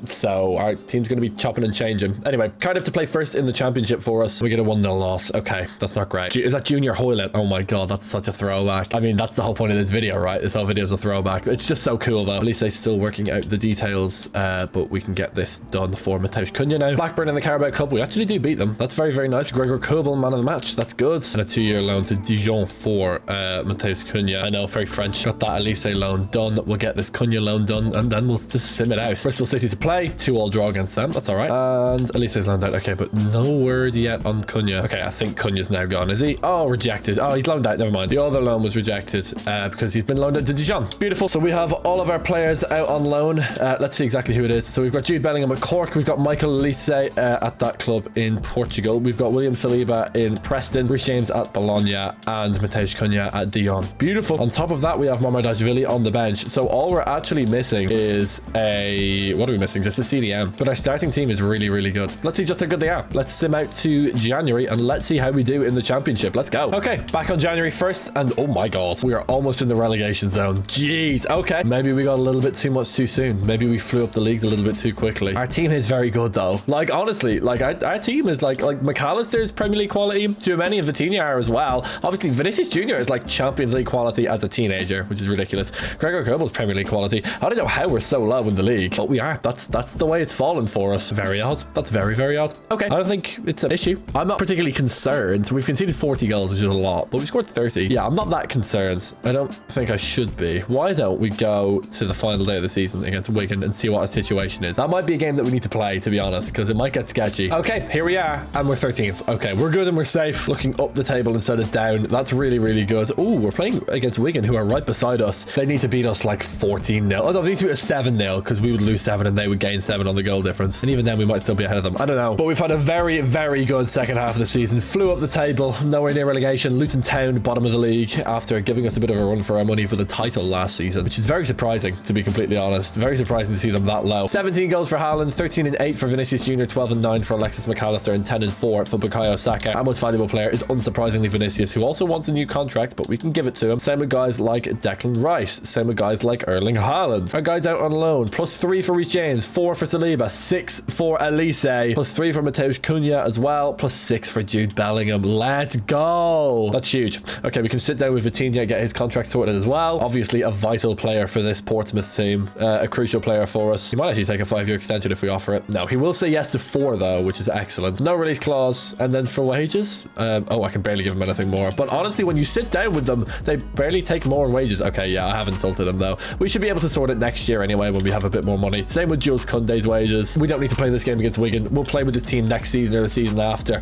so our team's gonna be chopping and changing. Anyway, Cardiff to play first in the championship for us. We get a 1-0 loss. Okay, that's not great. Is that Junior Hoylett? Oh my god, that's such a throwback. I mean, that's the whole point of this video, right? This whole video is a throwback. It's just so cool though. At least they're still working out the details, but we can get this done for Mateusz Cunha now. Blackburn in the Carabao Cup, we actually do beat them. That's very, very nice. Gregor Kobel, man of the match. That's good. And a 2-year loan to Dijon for Mateusz Cunha. I know, very French. Got that Elise loan done. We'll get this Cunha loan done, and then we'll just sim it out. Bristol City to play. 2-2 draw against them. That's all right. And Elise's loaned out. Okay, but no word yet on Cunha. Okay, I think Cunha's now gone. Is he? Oh, rejected. Oh, he's loaned out. Never mind. The other loan was rejected because he's been loaned out to Dijon. Beautiful. So we have all of our players out on loan. Let's see exactly who it is. So we've got Jude Bellingham at Cork. We've got Michael Elise at that club in Portugal. We've got William Saliba in Preston, Rhys James at Bologna, and Mateusz Cunha at Dijon. Beautiful. On top of that, we have Mamardashvili on the bench. So all we're actually missing is what are we missing? Just a CDM. But our starting team is really, really good. Let's see just how good they are. Let's sim out to January and let's see how we do in the championship. Let's go. Okay, back on January 1st, and oh my god, we are almost in the relegation zone. Jeez. Okay, maybe we got a little bit too much too soon. Maybe we flew up the leagues a little bit too quickly. Our team is very good though. Like honestly, like our team is like McAllister's Premier League quality. Tchouameni and Vitinha are as well. Obviously, Vinicius Jr. is like Champions League quality as a teenager, which is ridiculous. Gregor Kobel's Premier League quality. I don't know how we're so low in the league, but we are. That's the way it's fallen for us. Very odd. That's very, very odd. Okay, I don't think it's an issue. I'm not particularly concerned. We've conceded 40 goals, which is a lot, but we scored 30. Yeah, I'm not that concerned. I don't think I should be. Why don't we go to the final day of the season against Wigan and see what our situation is? That might be a game that we need to play, to be honest, because it might get sketchy. Okay, here we are, and we're 13th. Okay, we're good and we're safe. Looking up the table instead of down. That's really, really good. Oh, we're playing against Wigan, who are right beside us. They need to beat us like 14-0. Oh, no, they need to beat us 7-0 because we would lose 7 and they would gain 7 on the goal difference. And even then, we might still be ahead of them. I don't know. But we've had a very, very good second half of the season. Flew up the table, nowhere near relegation. Luton Town, bottom of the league, after giving us a bit of a run for our money for the title last season, which is very surprising, to be completely honest. Very surprising to see them that low. 17 goals for Haaland, 13-8 for Vinicius Jr., 12-9 for Alexis McAllister, and 10-4 for Bukayo Saka. Our most valuable player is unsurprisingly Vinicius, who also wants a new contract, but we can give it to him. Same with guys like Declan Rice. Same with guys like Erling Haaland. Haaland. Our guys out on loan. +3 for Reece James, 4 for Saliba, 6 for Elise, +3 for Mateusz Cunha as well, +6 for Jude Bellingham. Let's go. That's huge. Okay, we can sit down with Vitinha, get his contract sorted as well. Obviously a vital player for this Portsmouth team, a crucial player for us. He might actually take a 5-year extension if we offer it. No, he will say yes to 4 though, which is excellent. No release clause. And then for wages, oh, I can barely give him anything more. But honestly, when you sit down with them, they barely take more in wages. Okay, yeah, I have insulted him though. We should be able to sort it next year anyway when we have a bit more money. Same with Jules Koundé's wages. We don't need to play this game against Wigan. We'll play with this team next season or the season after.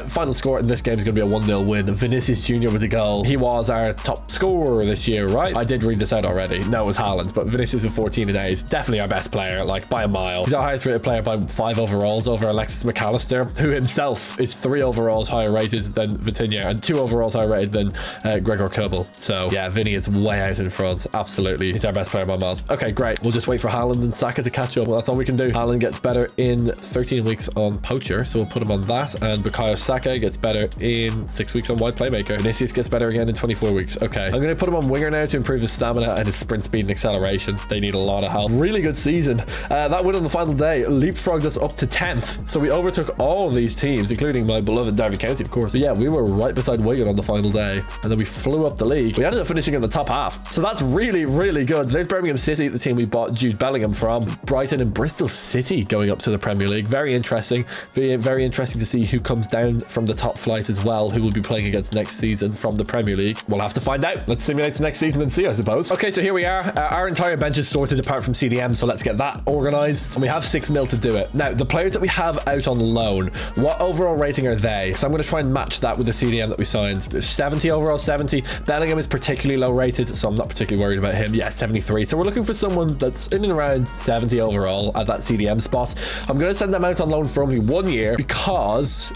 Final score in this game is going to be a 1-0 win. Vinicius Jr. with the goal. He was our top scorer this year, right? I did read this out already. No, it was Haaland, but Vinicius with 14 and 8 is definitely our best player, like by a mile. He's our highest rated player by 5 overalls over Alexis McAllister, who himself is 3 overalls higher rated than Vitinha and 2 overalls higher rated than Gregor Kobel. So yeah, Vinny is way out in front. Absolutely. He's our best player by miles. Okay, great. We'll just wait for Haaland and Saka to catch up. Well, that's all we can do. Haaland gets better in 13 weeks on Poacher, so we'll put him on that. And Bukayo Saka gets better in 6 weeks on Wide Playmaker. Vinicius gets better again in 24 weeks. Okay, I'm going to put him on winger now to improve his stamina and his sprint speed and acceleration. They need a lot of help. Really good season. That win on the final day leapfrogged us up to 10th. So we overtook all of these teams, including my beloved Derby County, of course. But yeah, we were right beside Wigan on the final day. And then we flew up the league. We ended up finishing in the top half. So that's really, really good. There's Birmingham City, the team we bought Jude Bellingham from. Brighton and Bristol City going up to the Premier League. Very interesting. Very interesting to see who comes down from the top flight as well, who will be playing against next season from the Premier League. We'll have to find out. Let's simulate the next season and see, I suppose. Okay, so here we are. Our entire bench is sorted apart from CDM, so let's get that organized. And we have 6 mil to do it. Now, the players that we have out on loan, what overall rating are they? So I'm going to try and match that with the CDM that we signed. 70 overall, 70. Bellingham is particularly low rated, so I'm not particularly worried about him. Yeah, 73. So we're looking for someone that's in and around 70 overall at that CDM spot. I'm going to send them out on loan for only 1 year because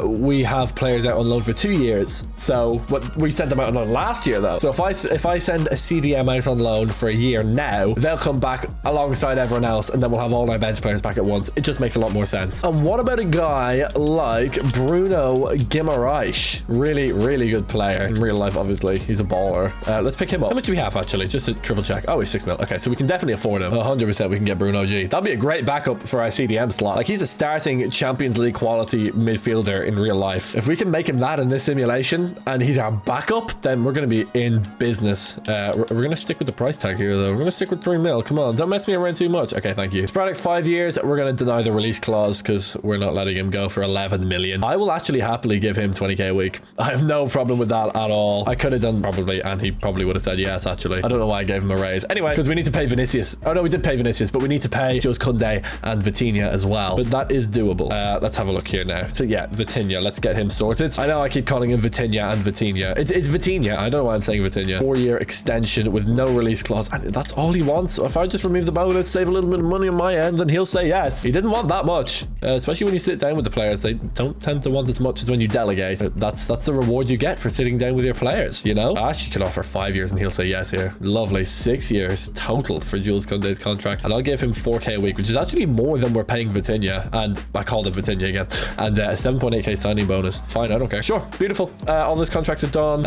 we have players out on loan for 2 years. So we sent them out on loan last year though. So if I send a CDM out on loan for a year now, they'll come back alongside everyone else and then we'll have all our bench players back at once. It just makes a lot more sense. And what about a guy like Bruno Guimaraes? Really, really good player in real life, obviously. He's a baller. Let's pick him up. How much do we have actually? Just to triple check. Oh, he's 6 mil. Okay, so we can definitely afford him. 100% we can get Bruno G. That'd be a great backup for our CDM slot. Like, he's a starting Champions League quality midfielder in real life. If we can make him that in this simulation and he's our backup, then we're going to be in business. We're going to stick with the price tag here though. We're going to stick with 3 mil. Come on, don't mess me around too much. Okay, thank you. It's product 5 years. We're going to deny the release clause because we're not letting him go for 11 million. I will actually happily give him 20k a week. I have no problem with that at all. I could have done probably, and he probably would have said yes, actually. I don't know why I gave him a raise. Anyway, because we need to pay Vinicius. Oh no, we did pay Vinicius, but we need to pay Jules Koundé and Vitinha as well. But that is doable. Let's have a look here now. So yeah, Vitinha, let's get him sorted. I know I keep calling him Vitinha and Vitinha. It's Vitinha. I don't know why I'm saying Vitinha. 4-year extension with no release clause. And that's all he wants. So if I just remove the bonus, save a little bit of money on my end, then he'll say yes. He didn't want that much. Especially when you sit down with the players. They don't tend to want as much as when you delegate. That's the reward you get for sitting down with your players, you know? I actually could offer 5 years and he'll say yes here. Lovely. 6 years total for Jules Koundé's contract. And I'll give him 4k a week, which is actually more than we're paying Vitinha. And I called him Vitinha again. And a 7.8k signing bonus. Fine, I don't care. Sure, beautiful. All those contracts are done.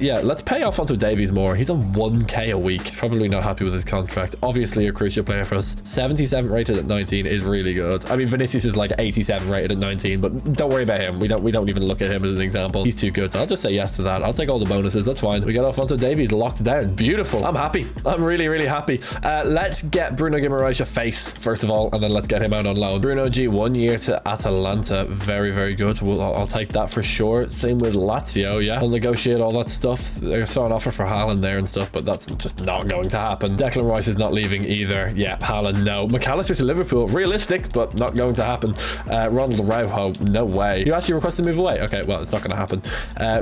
Yeah, let's pay Alphonso Davies more. He's on 1k a week. He's probably not happy with his contract. Obviously a crucial player for us. 77 rated at 19 is really good. I mean, Vinicius is like 87 rated at 19, but don't worry about him. We don't even look at him as an example. He's too good. So I'll just say yes to that. I'll take all the bonuses. That's fine. We got Alphonso Davies locked down. Beautiful. I'm happy. I'm really, really happy. Let's get Bruno Guimaraes a face, first of all, and then let's get him out on loan. Bruno G, 1 year to Atalanta. Very, very good. I'll take that for sure. Same with Lazio, yeah. I'll negotiate all that stuff. I saw an offer for Haaland there and stuff, but that's just not going to happen. Declan Rice is not leaving either. Yeah, Haaland, no. McAllister to Liverpool. Realistic, but not going to happen. Ronald Araujo, no way. You actually requested to move away? Okay, well, it's not going to happen.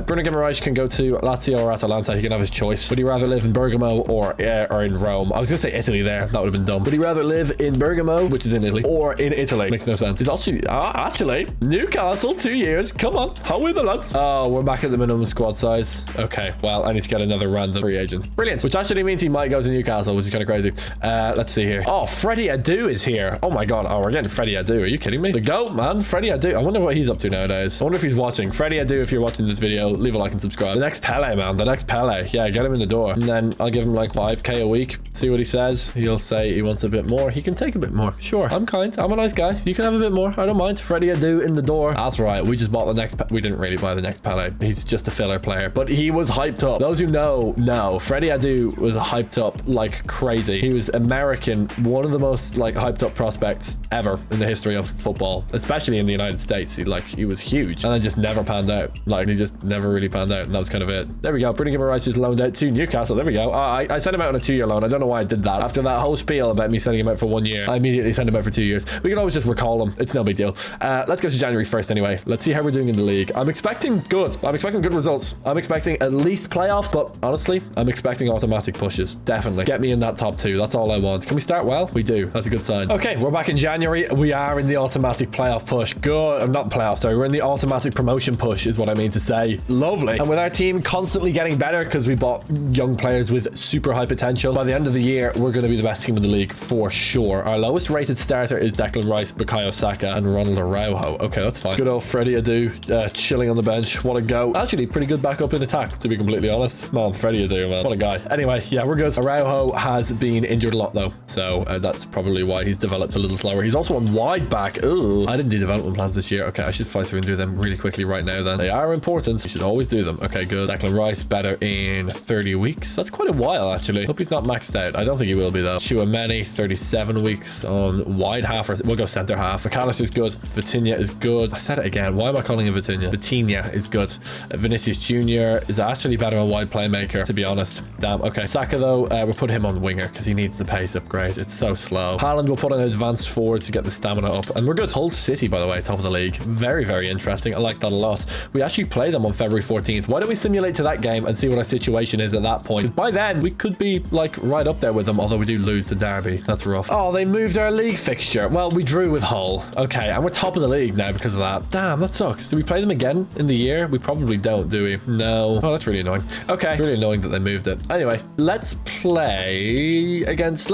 Bruno Guimaraes can go to Lazio or Atalanta. He can have his choice. Would he rather live in Bergamo or in Rome? I was going to say Italy there. That would have been dumb. Would he rather live in Bergamo, which is in Italy, or in Italy? Makes no sense. He's actually Newcastle, 2 years. Come on. How are the lads? Oh, we're back at the minimum squad size. Okay, well, I need to get another random free agent. Brilliant. Which actually means he might go to Newcastle, which is kind of crazy. Let's see here. Oh, Freddie Adu is here. Oh my god. Oh, we're getting Freddie Adu. Are you kidding me? The GOAT, man. Freddie Adu. I wonder what he's up to nowadays. I wonder if he's watching. Freddie Adu, if you're watching this video, leave a like and subscribe. The next Pele, man. The next Pele. Yeah, get him in the door. And then I'll give him like 5k 1k a week. See what he says. He'll say he wants a bit more. He can take a bit more. Sure, I'm kind. I'm a nice guy. You can have a bit more. I don't mind. Freddie Adu in the door. That's right. We just bought the next... We didn't really buy the next Pele. He's just a filler player, but he was hyped up. Those who know, Freddie Adu was hyped up like crazy. He was American, one of the most like hyped up prospects ever in the history of football, especially in the United States. He was huge, and then just never panned out. Like, he just never really panned out, and that was kind of it. There we go. Brittany Rice is loaned out to Newcastle. There we go. I sent him out on a 2-year loan. I don't know why I did that. After that whole spiel about me sending him out for 1 year, I immediately sent him out for 2 years. We can always just recall him. It's no big deal. Let's go to January 1st anyway. Let's see how we're doing in the league. I'm expecting good. I'm expecting good results. I'm expecting at least playoffs, but honestly, I'm expecting automatic pushes. Definitely. Get me in that top 2. That's all I want. Can we start well? We do. That's a good sign. Okay, we're back in January. We are in the automatic playoff push. Good. I'm not playoff, sorry. We're in the automatic promotion push is what I mean to say. Lovely. And with our team constantly getting better because we bought young players with super high potential, by the end of the year, we're going to be the best team in the league for sure. Our lowest rated starter is Declan Rice, Bukayo Saka, and Ronald Araujo. Okay, that's fine. Good old Freddie Adu, chilling on the bench. What a go. Actually, pretty good backup in attack, to be completely honest. Man, Freddie Adu, man. What a guy. Anyway, yeah, we're good. Araujo has been injured a lot, though, so that's probably why he's developed a little slower. He's also on wide back. Ooh, I didn't do development plans this year. Okay, I should fly through and do them really quickly right now then. They are important. You should always do them. Okay, good. Declan Rice better in 30 weeks. That's quite a while, actually. Hope he's not maxed out. I don't think he will be, though. Chouameni, 37 weeks on wide half. Or we'll go center half. McAllister's good. Vitinha is good. I said it again. Why am I calling him Vitinha? Vitinha is good. Vinicius Jr. is actually better on wide playmaker, to be honest. Damn. Okay. Saka, though, we'll put him on winger because he needs the pace upgrade. It's so slow. Haaland will put on advanced forward to get the stamina up. And we're good. Hull City, by the way, top of the league. Very, very interesting. I like that a lot. We actually play them on February 14th. Why don't we simulate to that game and see what our situation is at that point? Because by then, we could be, like, right up there with them, although we do lose to Derby. That's rough. Oh, they moved our league fixture. Well, we drew with Hull. Okay, and we're top of the league now because of that. Damn, that sucks. Do we play them again in the year? We probably don't, do we? No. Oh, that's really annoying. Okay, really annoying that they moved it. Anyway, let's play against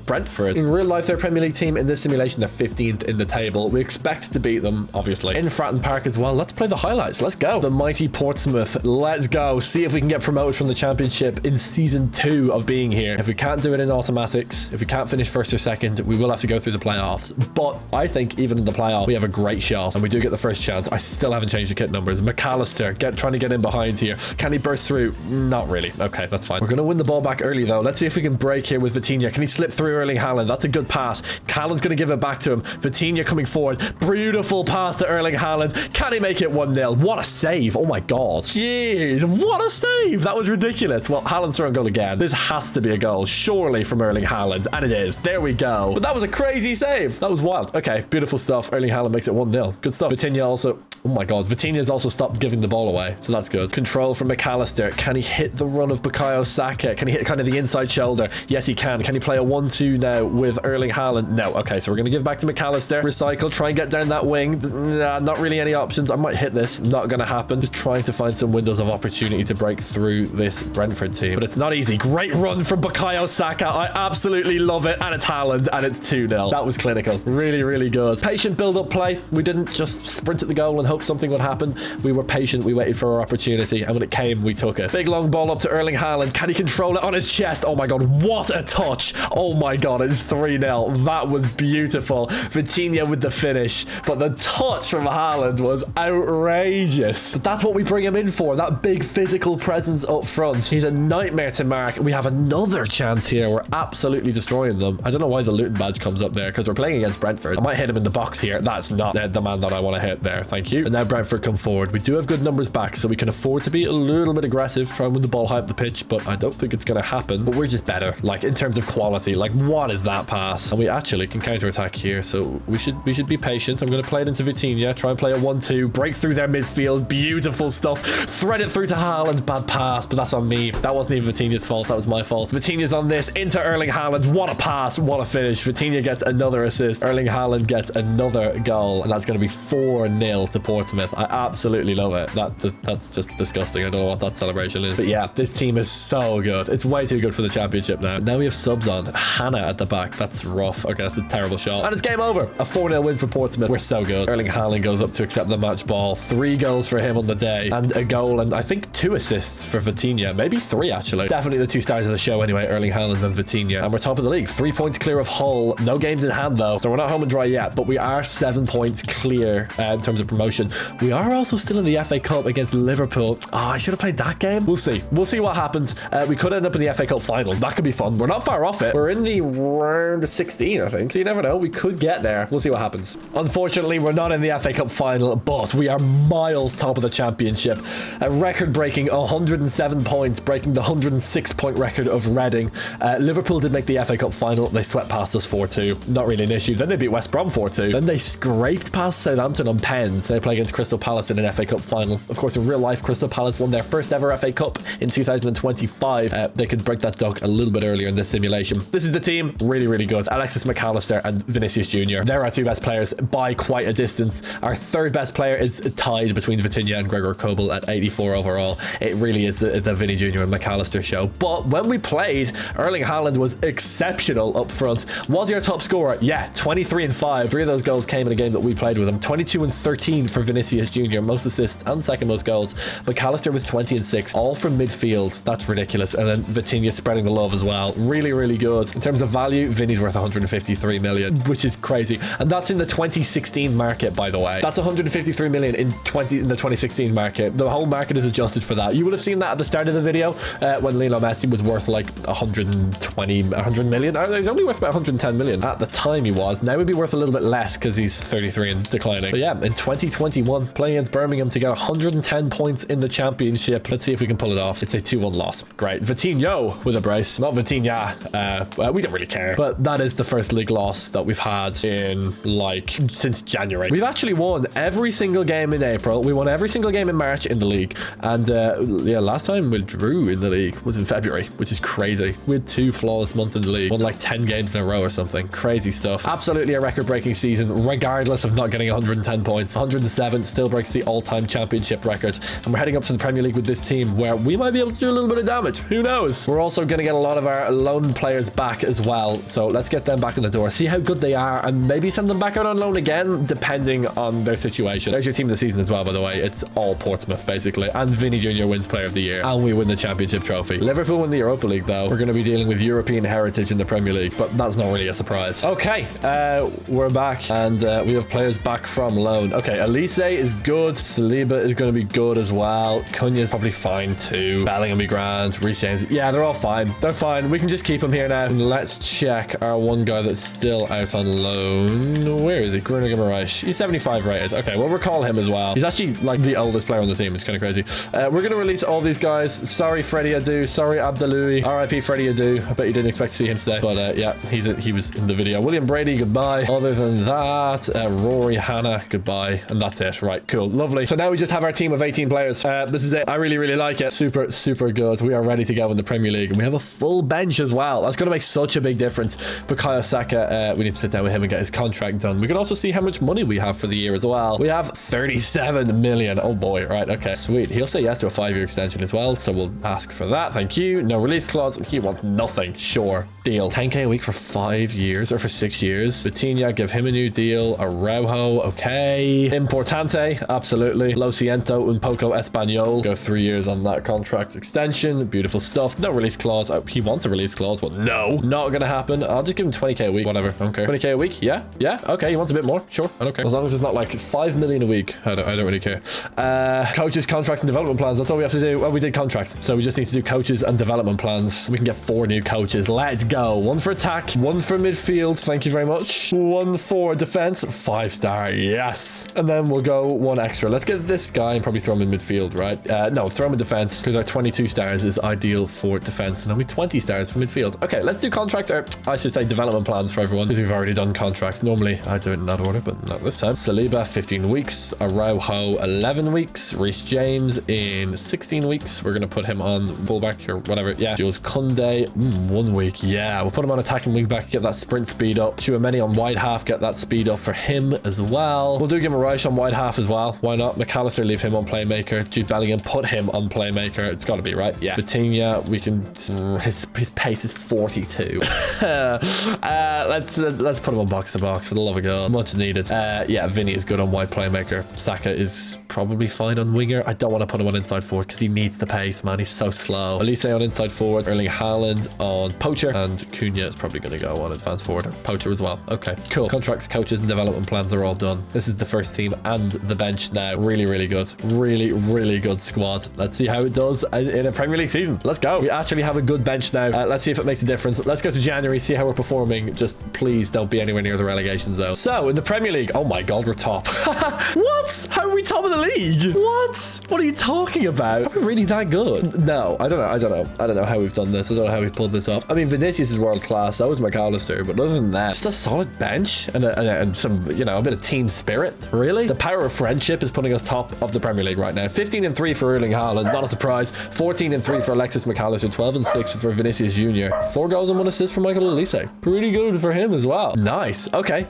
Brentford. In real life, they're a Premier League team. In this simulation, they're 15th in the table. We expect to beat them, obviously. In Fratton Park as well. Let's play the highlights. Let's go. The mighty Portsmouth. Let's go. See if we can get promoted from the Championship in season 2 of being here. If we can't do it in automatics, if we can't finish first or second, we will have to go through the playoffs. But I think even in the playoff, we have a great shot, and we do get the first chance. I still haven't changed the kit numbers. McAllister, trying to get in behind here. Can he burst through? Not really. Okay, that's fine. We're going to win the ball back early, though. Let's see if we can break here with Vitinha. Can he slip through Erling Haaland? That's a good pass. Haaland's going to give it back to him. Vitinha coming forward. Beautiful pass to Erling Haaland. Can he make it 1-0? What a save. Oh my God. Jeez, what a save. That was ridiculous. Well, Haaland's throwing goal again. This has to be a goal, surely, from Erling Haaland. And it is. There we go. But that was a crazy save. That was wild. Okay, beautiful stuff. Erling Haaland makes it 1-0. Good stuff. Vitinha also... Oh my God. Vitinha's also stopped giving the ball away, so that's good. Control from McAllister. Can he hit the run of Bukayo Saka? Can he hit kind of the inside shoulder? Yes, he can. Can he play a 1-2 now with Erling Haaland? No. Okay, so we're going to give back to McAllister. Recycle. Try and get down that wing. Nah, not really any options. I might hit this. Not going to happen. Just trying to find some windows of opportunity to break through this Brentford team. But it's not easy. Great run from Bukayo Saka. I absolutely love it. And it's Haaland. And it's 2-0. That was clinical. Really, really good. Patient build-up play. We didn't just sprint at the goal and hope something would happen. We were patient. We waited for our opportunity. And when it came, we took it. Big long ball up to Erling Haaland. Can he control it on his chest? Oh my God. What a touch. Oh my God. It's 3-0. That was beautiful. Vitinha with the finish. But the touch from Haaland was outrageous. But that's what we bring him in for. That big physical presence up front. He's a nightmare to mark. We have another chance here. We're absolutely destroying them. I don't know why the Luton badge comes up there because we're playing against Brentford. I might hit him in the box here. That's not the man that I want to hit there. Thank you. And now Brentford come forward. We do have good numbers back, so we can afford to be a little bit aggressive, try and win the ball high up the pitch, but I don't think it's going to happen. But we're just better, like in terms of quality. Like, what is that pass? And we actually can counter-attack here, so we should be patient. I'm going to play it into Vitinha, try and play a 1-2, break through their midfield. Beautiful stuff. Thread it through to Haaland. Bad pass, but that's on me. That wasn't even Vitinha's fault. That was my fault. Vitinha's on this into Erling Haaland. What a pass. What a finish. Vitinha gets another assist. Erling Haaland gets another goal, and that's going to be 4-0 to Portsmouth. I absolutely love it. That's just disgusting. I don't know what that celebration is. But yeah, this team is so good. It's way too good for the Championship now. Now we have subs on. Hannah at the back. That's rough. Okay, that's a terrible shot. And it's game over. A 4-0 win for Portsmouth. We're so good. Erling Haaland goes up to accept the match ball. 3 goals for him on the day. And a goal and I think 2 assists for Vitinha. Maybe 3, actually. Definitely the 2 stars of the show. show anyway, Erling Haaland and Vitinha. And we're top of the league. 3 points clear of Hull. No games in hand though, so we're not home and dry yet, but we are 7 points clear in terms of promotion. We are also still in the FA Cup against Liverpool. Oh, I should have played that game. We'll see. We'll see what happens. We could end up in the FA Cup final. That could be fun. We're not far off it. We're in the round of 16, I think. So you never know. We could get there. We'll see what happens. Unfortunately, we're not in the FA Cup final, but we are miles top of the championship. A record-breaking 107 points, breaking the 106-point record of Reading. Liverpool did make the FA Cup final. They swept past us 4-2. Not really an issue. Then they beat West Brom 4-2. Then they scraped past Southampton on pens. They play against Crystal Palace in an FA Cup final. Of course, in real life, Crystal Palace won their first ever FA Cup in 2025. They could break that duck a little bit earlier in this simulation. This is the team. Really, really good. Alexis McAllister and Vinicius Jr. They're our two best players by quite a distance. Our third best player is tied between Vitinha and Gregor Kobel at 84 overall. It really is the Vinny Jr. and McAllister show. But when we played, Erling Haaland was exceptional up front. Was he our top scorer? Yeah, 23 and 5. 3 of those goals came in a game that we played with him. 22 and 13 for Vinicius Jr. Most assists and second most goals. McAllister with 20 and 6, all from midfield. That's ridiculous. And then Vitinha spreading the love as well. Really, really good. In terms of value, Vinny's worth 153 million, which is crazy. And that's in the 2016 market, by the way. That's 153 million in the 2016 market. The whole market is adjusted for that. You would have seen that at the start of the video when Lionel Messi was worth like 100 million. He's only worth about 110 million. At the time he was. Now he'd be worth a little bit less because he's 33 and declining. But yeah, in 2021, playing against Birmingham to get 110 points in the championship. Let's see if we can pull it off. It's a 2-1 loss. Great. Vitinho with a brace. Not Vitinha. We don't really care. But that is the first league loss that we've had in like since January. We've actually won every single game in April. We won every single game in March in the league. And yeah, last time we drew in the league was in February, which is crazy. We had 2 flawless months in the league. Won like 10 games in a row or something. Crazy stuff. Absolutely a record-breaking season, regardless of not getting 110 points. 107 still breaks the all-time championship record. And we're heading up to the Premier League with this team where we might be able to do a little bit of damage. Who knows? We're also going to get a lot of our loan players back as well. So let's get them back in the door, see how good they are, and maybe send them back out on loan again, depending on their situation. There's your team of the season as well, by the way. It's all Portsmouth, basically. And Vinny Jr. wins Player of the Year. And we win the championship trophy. Liverpool win the Europa League, though. We're going to be dealing with European heritage in the Premier League, but that's not really a surprise. Okay, we're back, and we have players back from loan. Okay, Elise is good. Saliba is going to be good as well. Cunha's probably fine too. Bellingham be grand. Reece James. Yeah, they're all fine. They're fine. We can just keep him here now. And let's check our one guy that's still out on loan. Where is he? Bruno Guimaraes. He's 75 rated. Okay, we'll recall him as well. He's actually like the oldest player on the team. It's kind of crazy. We're going to release all these guys. Sorry, Freddie Adu. Sorry, Abdeloui. RIP Freddie Adu. I bet you didn't expect to see him today. But yeah, he was in the video. William Brady, goodbye. Other than that, Rory Hannah, goodbye. And that's it. Right, cool. Lovely. So now we just have our team of 18 players. This is it. I really, really like it. Super, super good. We are ready to go in the Premier League. And we have a full bench as well. That's going to make such a big difference. Bukayo Saka, we need to sit down with him and get his contract done. We can also see how much money we have for the year as well. We have 37 million. Oh boy. Right. Okay. Sweet. He'll say yes to a 5-year extension as well. So we'll ask for that. Thank you. No release clause. He wants nothing. Sure. Deal. 10k a week for 5 years or for 6 years. Vitinha, give him a new deal. Araujo. Okay. Importante. Absolutely. Lo siento. Un poco español. Go 3 years on that contract extension. Beautiful stuff. No release clause. Oh, he wants a release clause, but no. Not gonna happen. I'll just give him 20k a week. Whatever. Okay. 20k a week. Yeah. Yeah. Okay. He wants a bit more. Sure. I don't care. As long as it's not like 5 million a week. I don't really care. Coaches, contracts, and development plans. That's all we have to do. Well, we did contracts. So we just need to do coaches and development plans. We can get 4 new coaches. Let's go. 1 for attack. 1 for midfield. Thank you very much. 1 for defense. 5-star. Yes. And then we'll go 1 extra. Let's get this guy and probably throw him in midfield, right? No, throw him in defense because our 22 stars is ideal for defense and only 20 stars for midfield. Okay, let's do contract, or I should say development plans for everyone because we've already done contracts. Normally I do it in that order, but not this time. Saliba, 15 weeks. Araujo, 11 weeks. Reece James in 16 weeks. We're going to put him on fullback or whatever. Yeah. Jules Koundé, 1 week. Yeah, we'll put him on attacking wing back, get that sprint speed up. Chouameni on wide half, get that speed up for him as well. We'll do Guimaraes on wide half as well. Why not? McAllister, leave him on playmaker. Jude Bellingham, put him on playmaker. It's got to be, right? Yeah. Vitinha, we can... His pace is 42. Let's put him on box to box for the love of God. Much needed. Yeah, Vinny is good on wide playmaker. Saka is probably fine on winger. I don't want to put him on inside forward because he needs the pace, man. He's so slow. Elise on inside forward. forwards. Erling Haaland on poacher, and Cunha is probably going to go on advanced forward or poacher as well. Okay, cool. Contracts, coaches, and development plans are all done. This is the first team and the bench now. Really, really good. Really, really good squad. Let's see how it does in a Premier League season. Let's go. We actually have a good bench now. Let's see if it makes a difference. Let's go to January, see how we're performing. Just please don't be anywhere near the relegation zone. So in the Premier League, oh my God, we're top. What? How are we top of the league? What are you talking about? Are we really that good? No, I don't know how we've done this. I don't know how we've pulled this off. I mean, Vinicius is world class. So is McAllister. But other than that, just a solid bench and some, you know, a bit of team spirit. Really? The power of friendship is putting us top of the Premier League right now. 15-3 for Erling Haaland. Not a surprise. 14-3 for Alexis McAllister. 12-6 for Vinicius Jr. 4 goals and 1 assist for Michael Olise. Pretty good for him as well. Nice. Okay.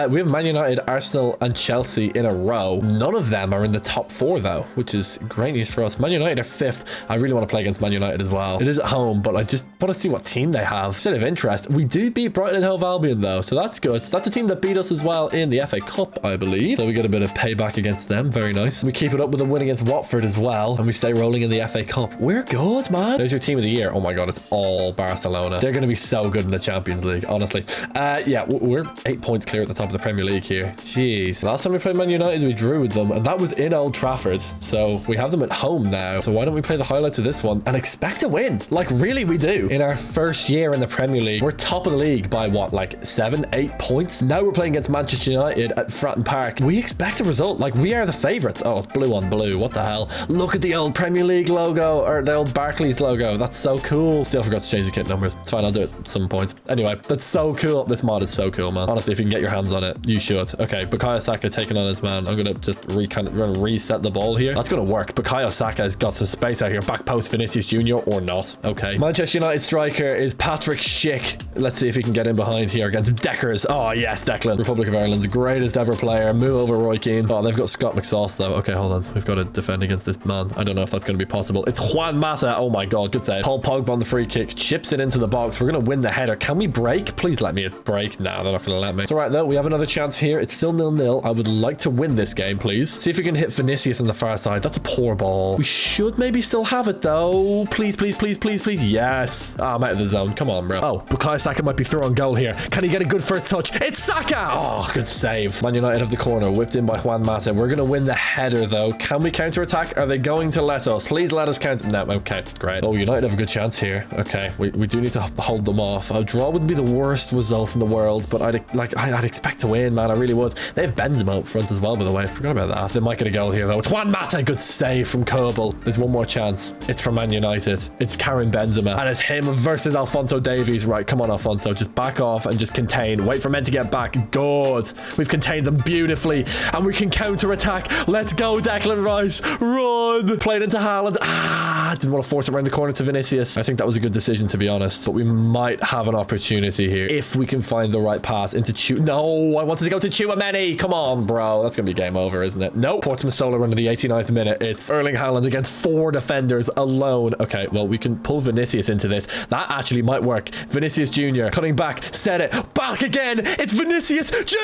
We have Man United, Arsenal, and Chelsea in a row. None of them are in the top 4 though, which is great news for us. Man United are 5th. I really want to play against Man United as well. It is at home, but I just want to see what team they have. Instead of interest, we do beat Brighton and Hove Albion though, so that's good. That's a team that beat us as well in the FA Cup, I believe. So we get a bit of payback against them. Very nice. We keep it up with a win against Watford as well, and we stay rolling in the FA Cup. We're good, man. There's your team of the year. Oh my God, it's all Barcelona. They're going to be so good in the Champions League, honestly. Yeah, we're 8 points clear at the top of the Premier League here. Jeez. Last time we played Man United, we drew with them, and that was in Old Trafford. So we have them at home now. So why don't we play the highlights of this one and expect to win? Like, really, we do. In our first year in the Premier League, we're top of the league by what, like 7-8 points? Now we're playing against Manchester United at Fratton Park. We expect a result. Like, we are the favourites. Oh, it's blue on blue. What the hell? Look at the old Premier League logo, or the old Barclays logo. That's so cool. Still forgot to change the kit numbers. It's fine. I'll do it at some point. Anyway, that's so cool. This mod is so cool, man. Honestly, if you can get your hands on it, you should. Okay, Bukayo Saka taking on his man. I'm gonna just reset the ball here. That's gonna work. Bukayo Saka has got some space out here. Back post Vinicius Jr. or not. Okay. Manchester United striker is Patrick Schick. Let's see if he can get in behind here against Deckers. Oh yes, Declan. Republic of Ireland's greatest ever player. Move over Roy Keane. Oh, they've got Scott McSauce though. Okay, hold on. We've got to defend against this man. I don't know if that's going to be possible. It's Juan Mata. Oh my God, good save. Paul Pogba on the free kick. Chips it into the box. We're going to win the header. Can we break? Please let me break. Nah, they're not going to let me. It's all right though. We have another chance here. It's still 0-0. I would like to win this game, please. See if we can hit Vinicius on the far side. That's a poor ball. We should maybe still have it though. Please, please, please, please, please. Yes. Oh, I'm out of the zone. Come on, bro. Oh, Bukayo Saka might be through on goal here. Can he get a good first touch? It's Saka. Oh, good save. Man United have the corner. Whipped in by Juan Mata. We're going to win the header though. Can we counter attack? Are they going to let us? Please let us counter. No, okay, great. Oh, United have a good chance here. Okay, we do need to hold them off. A draw wouldn't be the worst result in the world, but I'd expect to win, man. I really would. They have Benzema up front as well, by the way. I forgot about that. They might get a goal here though. It's Juan Mata. Good save from Kerbal. There's one more chance. It's for Man United. It's Karim Benzema, and it's him versus Alphonso Davies. Right, come on, Alphonso. Just back off and just contain. Wait for men to get back. Good. We've contained them beautifully, and we can counter attack. Let's go, Declan Rice. Run. Played into Haaland. Didn't want to force it around the corner to Vinicius. I think that was a good decision, to be honest, but we might have an opportunity here if we can find the right pass into Chu. No, I wanted to go to Tchouaméni. Come on, bro. That's gonna be game over, isn't it? Nope. Portsmouth solo run to the 89th minute. It's Erling Haaland against 4 defenders alone. Okay, well, we can pull Vinicius into this. That actually might work. Vinicius Jr. cutting back. Set it. Back again. It's Vinicius Jr.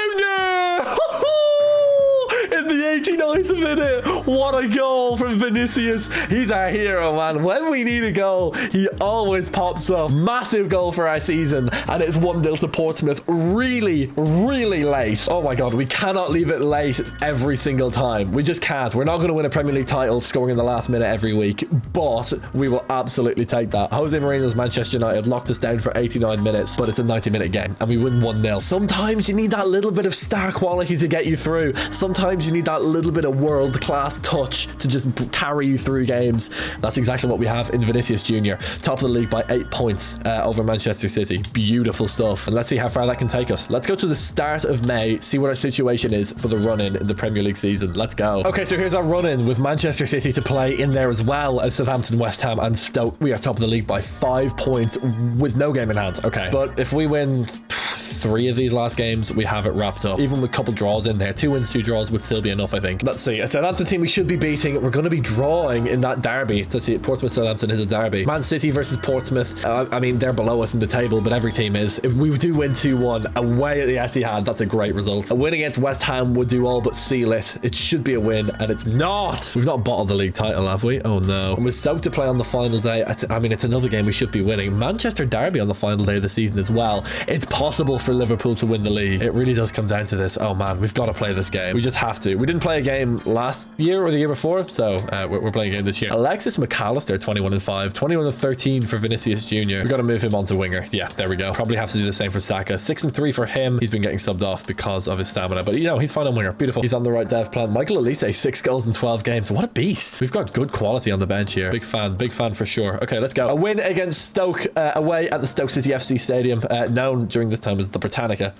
In the 89th minute. What a goal from Vinicius. He's our hero, man. When we need a goal, he always pops up. Massive goal for our season, and it's 1-0 to Portsmouth. Really, really late. Oh my God, we cannot leave it late every single time. We just can't. We're not going to win a Premier League title scoring in the last minute every week, but we will absolutely take that. Jose Mourinho's Manchester United locked us down for 89 minutes, but it's a 90-minute game, and we win 1-0. Sometimes you need that little bit of star quality to get you through. Sometimes you need that little bit of world-class touch to just carry you through games. That's exactly what we have in Vinicius Jr. Top of the league by 8 points over Manchester City. Beautiful stuff. And let's see how far that can take us. Let's go to the start of May, see what our situation is for the run-in in the Premier League season. Let's go. Okay, so here's our run-in with Manchester City to play in there as well as Southampton, West Ham, and Stoke. We are top of the league by 5 points with no game in hand. Okay, but if we win 3 of these last games, we have it wrapped up. Even with a couple draws in there, 2 wins, 2 draws would still be enough, I think. Let's see. A Southampton team we should be beating. We're going to be drawing in that derby. Let's see. Portsmouth-Southampton is a derby. Man City versus Portsmouth. I mean, they're below us in the table, but every team is. If we do win 2-1 away at the Etihad, that's a great result. A win against West Ham would do all but seal it. It should be a win, and it's not. We've not bottled the league title, have we? Oh, no. And we're stoked to play on the final day. I mean, it's another game we should be winning. Manchester derby on the final day of the season as well. It's possible for Liverpool to win the league. It really does come down to this. Oh, man, we've got to play this game. We just have to. We didn't play a game last year or the year before, so we're playing a game this year. Alexis McAllister, 21-5. 21-13 for Vinicius Jr. We've got to move him onto winger. Yeah, there we go. Probably have to do the same for Saka. 6-3 for him. He's been getting subbed off because of his stamina, but you know, he's fine on winger. Beautiful. He's on the right dev plan. Michael Olise, 6 goals in 12 games. What a beast. We've got good quality on the bench here. Big fan for sure. Okay, let's go. A win against Stoke away at the Stoke City FC Stadium, known during this time as the Britannica.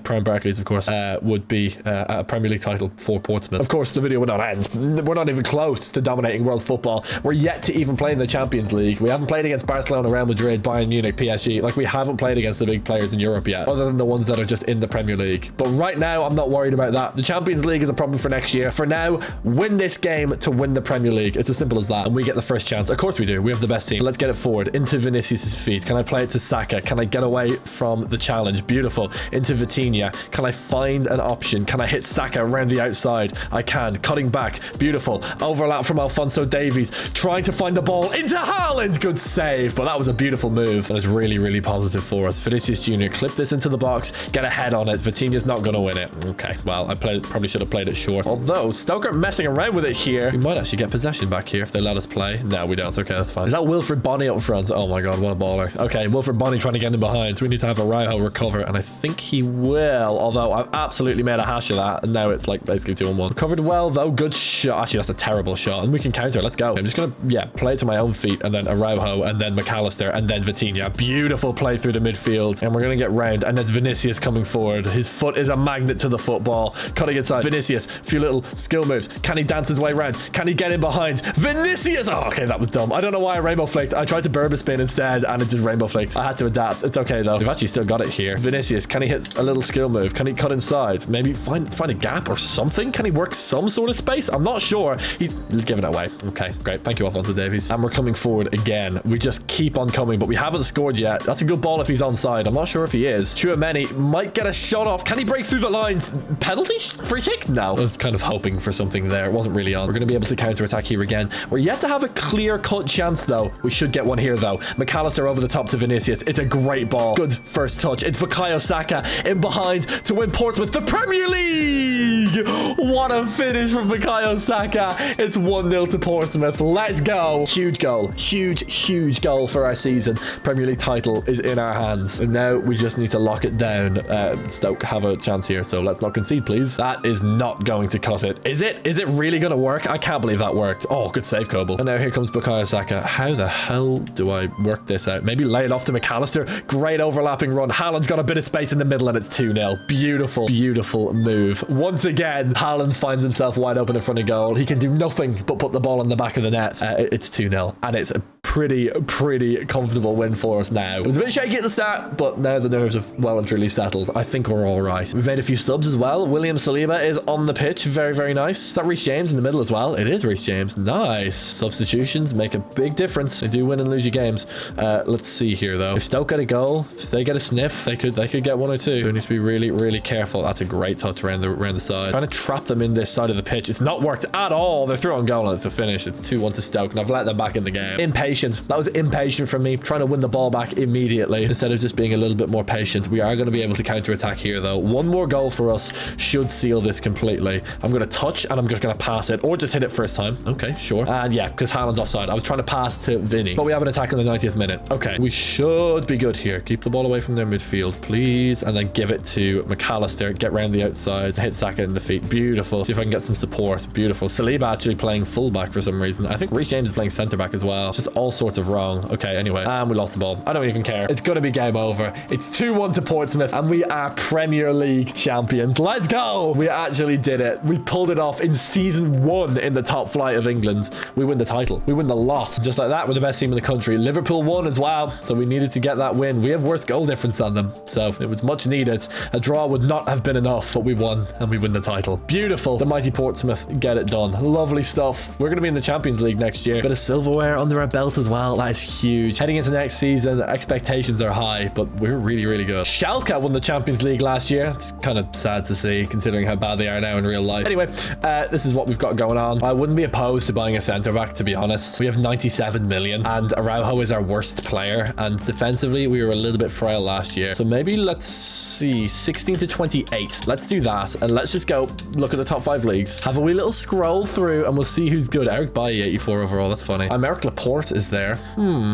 Prime Barclays, of course, would be a Premier League title for Portsmouth. Of course, the video would not end. We're not even close to dominating world football. We're yet to even play in the Champions League. We haven't played against Barcelona, Real Madrid, Bayern Munich, PSG. Like, we haven't played against the big players in Europe yet, other than the ones that are just in the Premier League. But right now, I'm not worried about that. The Champions League is a problem for next year. For now, win this game to win the Premier League. It's as simple as that. And we get the first chance. Of course we do. We have the best team. Let's get it forward into Vinicius's feet. Can I play it to Saka? Can I get away from the challenge? Beautiful. Into Vitinha. Can I find an option? Can I hit Saka around the outside? I can. Cutting back. Beautiful. Overlap from Alphonso Davies. Trying to find the ball into Haaland. Good save. But that was a beautiful move. And it's really, really positive for us. Vinicius Jr. clip this into the box. Get a head on it. Vitinha's not going to win it. Okay. Well, I probably should have played it short. Although, Stoke are messing around with it here. We might actually get possession back here if they let us play. No, we don't. Okay, that's fine. Is that Wilfred Bonny up front? Oh my god, what a baller. Okay, Wilfred Bonny trying to get in behind. So we need to have Araujo recover, and I think he will. Although I've absolutely made a hash of that, and now it's like basically 2-on-1. Recovered well, though. Good shot. Actually, that's a terrible shot, and we can counter. Let's go. I'm just gonna, play it to my own feet, and then Araujo, and then McAllister, and then Vitinha. Beautiful play through the midfield, and we're gonna get round, and it's Vinicius coming forward. His foot is a magnet to the football. Cutting inside. Vinicius, a few little skill moves. Can he dance his way around? Can he get in behind? Vinicius! Oh, okay, that was dumb. I don't know why I rainbow flicked. I tried to Burba spin instead, and it just rainbow flicked. I had to adapt. It's okay, though. We've actually still got it here. Vinicius, can he hit a little skill move? Can he cut inside? Maybe find a gap or something? Can he work some sort of space? I'm not sure. He's giving it away. Okay, great. Thank you, Alphonso Davies. And we're coming forward again. We just keep on coming, but we haven't scored yet. That's a good ball if he's onside. I'm not sure if he is. Tchouameni might get a shot off. Can he break through the lines? Penalty? Free kick? No. I was kind of hoping for something there. It wasn't really on. We're going to be able to counter-attack here again. We're yet to have a clear-cut chance, though. We should get one here, though. McAllister over the top to Vinicius. It's a great ball. Good first touch. It's Bukayo Saka in behind to win Portsmouth the Premier League. What a finish from Bukayo Saka. It's 1-0 to Portsmouth. Let's go. Huge goal. Huge goal for our season. Premier League title is in our hands. And now we just need to lock it down. Stoke have a chance here, so let's not concede, please. That is not going to cut it. Is it? Is it really going to work? I can't believe that worked. Oh, good save, Coble. And now here comes Bukayo Saka. How the hell do I work this out? Maybe lay it off to McAllister. Great overlapping run. Haaland's got a bit of space in the middle, and it's 2-0. Beautiful move. Once again, Haaland finds himself wide open in front of goal. He can do nothing but put the ball on the back of the net. It's 2-0, and it's a pretty comfortable win for us now. It was a bit shaky at the start, but now the nerves have well and truly settled. I think we're all right. We've made a few subs as well. William Saliba is on the pitch. Very nice. Is that Reece James in the middle as well? It is Reece James. Nice. Substitutions make a big difference. They do win and lose your games. Let's see here, though. If Stoke get a goal, if they get a sniff, they could get 1 or 2. We need to be really careful. That's a great touch around the side. Trying to trap them in this side of the pitch. It's not worked at all. They're through on goal, and it's a finish. It's 2-1 to Stoke, and I've let them back in the game. Impatient. That was impatient from me, trying to win the ball back immediately instead of just being a little bit more patient. We are going to be able to counter-attack here, though. One more goal for us should seal this completely. I'm going to touch, and I'm just going to pass it, or just hit it first time. Okay, sure. And yeah, because Haaland's offside. I was trying to pass to Vinny, but we have an attack in the 90th minute. Okay, we should be good here. Keep the ball away from their midfield, please, and then give it to McAllister. Get round the outside, hit Saka in the feet. Beautiful. See if I can get some support. Beautiful. Saliba actually playing fullback for some reason. I think Reece James is playing centre back as well. Just all sorts of wrong. Okay, anyway. And we lost the ball. I don't even care. It's going to be game over. It's 2-1 to Portsmouth, and we are Premier League champions. Let's go. We actually did it. We pulled it off in season 1 in the top flight of England. We win the title. We win the lot. Just like that, we're the best team in the country. Liverpool won as well, so we needed to get that win. We have worse goal difference than them, so it was much needed. A draw would not have been enough, but we won, and we win the title. Beautiful. The mighty Portsmouth get it done. Lovely stuff. We're going to be in the Champions League next year. Bit of silverware under our belt as well. That is huge. Heading into next season, expectations are high, but we're really, really good. Schalke won the Champions League last year. It's kind of sad to see, considering how bad they are now in real life. Anyway, this is what we've got going on. I wouldn't be opposed to buying a centre-back, to be honest. We have 97 million, and Araujo is our worst player, and defensively, we were a little bit frail last year. So maybe let's see, 16 to 28. Let's do that, and let's just go look at the top 5 leagues. Have a wee little scroll through, and we'll see who's good. Eric Bailly, 84 overall. That's funny. Americ Laporte is there.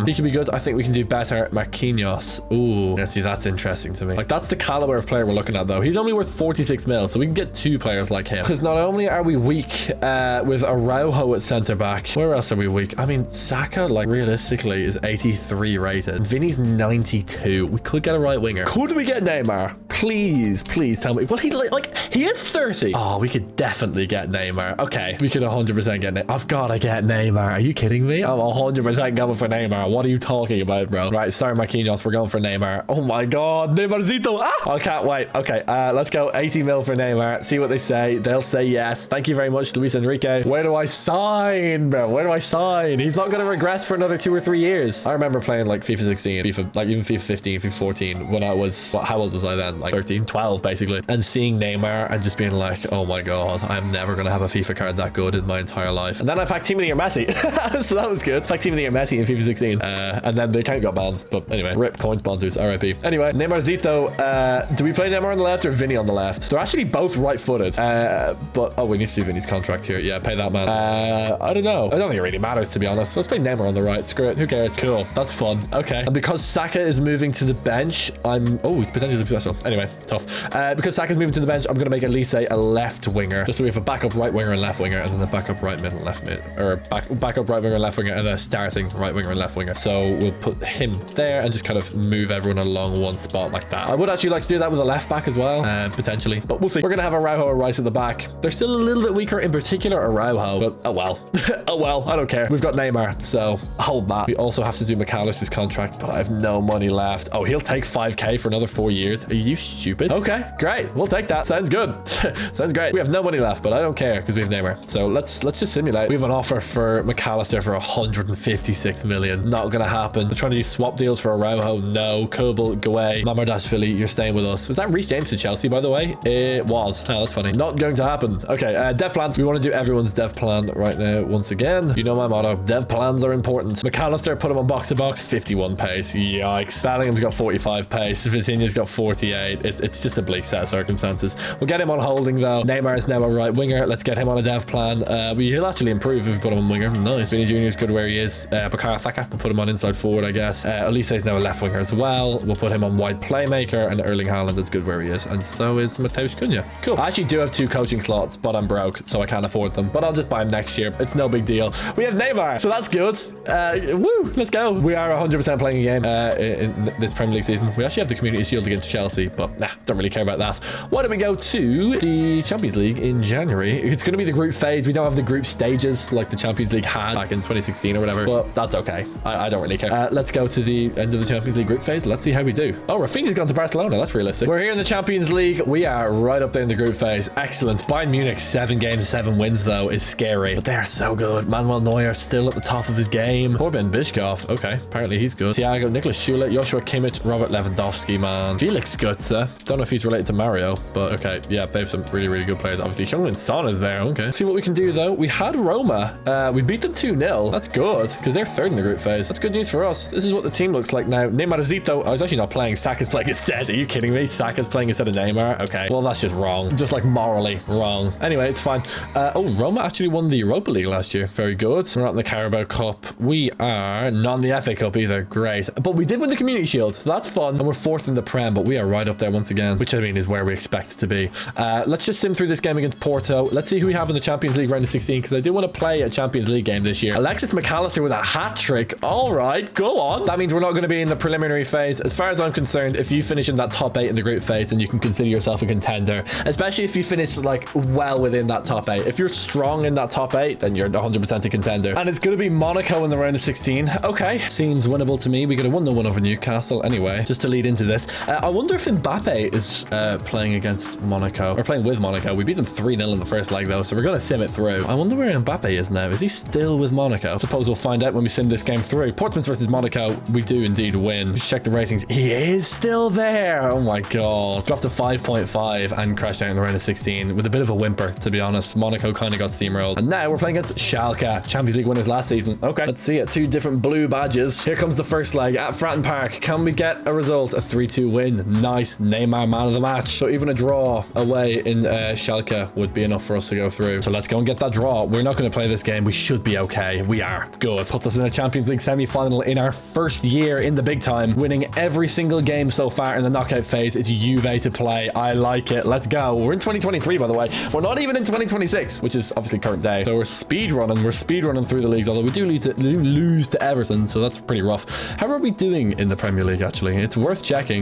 He could be good. I think we can do better. Marquinhos. Ooh. Yeah, see, that's interesting to me. Like, that's the caliber of player we're looking at, though. He's only worth 46 mil, so we can get 2 players like him. Because not only are we weak with Araujo at centre-back, where else are we weak? I mean, Saka, like, realistically, is 83 rated. Vinny's 92. We could get a right winger. Could we get Neymar? Please, please tell me. Well, he is 30. Oh, we could definitely get Neymar. Okay, we could 100% get Neymar. I've got to get Neymar. Are you kidding me? I'm 100% going for Neymar. What are you talking about, bro? Right, sorry, Marquinhos. We're going for Neymar. Oh my God, Neymarzito. Ah! I can't wait. Okay, let's go 80 mil for Neymar. See what they say. They'll say yes. Thank you very much, Luis Enrique. Where do I sign, bro? Where do I sign? He's not going to regress for another 2 or 3 years. I remember playing like FIFA 16, FIFA, like even FIFA 15, FIFA 14 when I was, how old was I then? Like 13, 12 basically. And seeing Neymar and just being like, oh my God, I'm never going to have a FIFA card that good in my entire life. And then I packed Team of the Year Messi. So that was good. I packed Team of the Year Messi in FIFA 16. And then the account got banned. But anyway, rip coin sponsors, RIP. Anyway, Neymarzito, do we play Neymar on the left or Vinny on the left? They're actually both right-footed. But, oh, we need to see Vinny's contract here. Yeah, pay that man. I don't know. I don't think it really matters, to be honest. Let's play Neymar on the right. Screw it. Who cares? Cool. That's fun. Okay. And because Saka is moving to the bench, oh, he's potentially special. Anyway, tough. Because Saka's moving to the bench, I'm going to make Elise a left winger. Just so we have a backup right winger and left winger, and then a backup right mid and left mid. Or backup right winger and left winger, and then a starting right winger and left winger. So we'll put him there and just kind of move everyone along one spot like that. I would actually like to do that with a left back as well, potentially. But we'll see. We're going to have Araujo or Rice at the back. They're still a little bit weaker, in particular Araujo. But oh well. Oh well, I don't care. We've got Neymar, so hold that. We also have to do McAllister's contract, but I have no money left. Oh, he'll take 5k for another 4 years. Are you stupid? Okay, great. We'll take that. Sounds good. Sounds great. We have no money left, but I don't care because we have Neymar. So let's just simulate. We have an offer for McAllister for 156 million. Not gonna happen. They're trying to do swap deals for Araujo. No. Kubel, go away. Mamardashvili, you're staying with us. Was that Reece James to Chelsea, by the way? It was. Oh, that's funny. Not going to happen. Okay, dev plans. We want to do everyone's dev plan right now. Once again, you know my motto. Dev plans are important. McAllister, put him on box to box. 51 pace. Yikes. Bellingham's got 45 pace. Vitinha's got 48. It's just a bleak set of circumstances. We'll get him on holding though. Neymar is now a right winger. Let's get him on a dev plan. He'll actually improve if we put him on winger. Nice. Vinny Jr. is good where he is. Bukayo Saka, we'll put him on inside forward, I guess. Elise is now a left winger as well. We'll put him on wide playmaker, and Erling Haaland is good where he is. And so is Mateusz Cunha. Cool. I actually do have 2 coaching slots, but I'm broke, so I can't afford them. But I'll just buy him next year. It's no big deal. We have Neymar, so that's good. Woo, let's go. We are 100% playing a game in this Premier League season. We actually have the Community Shield against Chelsea, but nah, don't really care about that. Why don't we go to the Champions League in January? It's going to be the group phase. We don't have the group stages like the Champions League had back in 2016 or whatever, but that's okay. I don't really care. Let's go to the end of the Champions League group phase. Let's see how we do. Oh, Rafinha's gone to Barcelona. That's realistic. We're here in the Champions League. We are right up there in the group phase. Excellent. Bayern Munich, 7 games, 7 wins, though, is scary, but they're so good. Manuel Neuer still at the top of his game. Corbin Bishkov. Okay, apparently he's good. Thiago, Nicolas Schule, Joshua Kimmich, Robert Lewandowski, man. Felix Götze. Don't know if he's related to Mario, but okay. Yeah, they have some really, really good players. Obviously, Heung-min Son is there. Okay. See what we can do, though. We had Roma. We beat them 2-0. That's good, because they're 3rd in the group phase. That's good news for us. This is what the team looks like now. Neymarzito. I was actually not playing. Saka's playing instead. Are you kidding me? Saka's playing instead of Neymar. Okay. Well, that's just wrong. Just like morally wrong. Anyway, it's fine. Oh, Roma actually won the Europa League last year. Very good. We're not in the Carabao Cup. We are not in the FA Cup either. Great. But we did win the Community Shield, so that's fun. And we're 4th in the Prem, but we are right up there once again, which I mean is where we expect to be. Let's just sim through this game against Porto. Let's see who we have in the Champions League round of 16, because I do want to play a Champions League game this year. Alexis McAllister with a hat-trick. All right, go on. That means we're not going to be in the preliminary phase. As far as I'm concerned, if you finish in that top 8 in the group phase, then you can consider yourself a contender, especially if you finish like well within that top 8. If you're strong in that top 8, then you're 100% a contender. And it's going to be Monaco in the round of 16. Okay, seems winnable to me. We got a 1-0 win over Newcastle. Anyway, just to lead into this, I wonder if Mbappe is playing against Monaco, or playing with Monaco. We beat them 3-0 in the first leg though, so we're going to sim it through. I wonder where Mbappe is now. Is he still with Monaco? I suppose we'll find out when we sim this game through. Portsmouth versus Monaco, we do indeed win. Let's check the ratings. He is still there. Oh my god. Dropped to 5.5 and crashed out in the round of 16 with a bit of a whimper, to be honest. Monaco kind of got steamrolled. And now we're playing against Schalke, Champions League winners last season. Okay, let's see it. 2 different blue badges. Here comes the first leg at Fratton Park. Can we get a result? A 3-2 win. Nice. Neymar man of the match. So even a draw away in Schalke would be enough for us to go through. So let's go and get that draw. We're not going to play this game. We should be okay. We are. Good. Puts us in a Champions League semi-final in our first year in the big time, winning every single game so far in the knockout phase. It's Juve to play. I like it. Let's go. We're in 2023, by the way. We're not even in 2026, which is obviously current day. So we're speed running. We're speed running through the leagues, although we do lose to Everton, so that's pretty rough. How are we doing in the Premier League, actually? It's worth checking.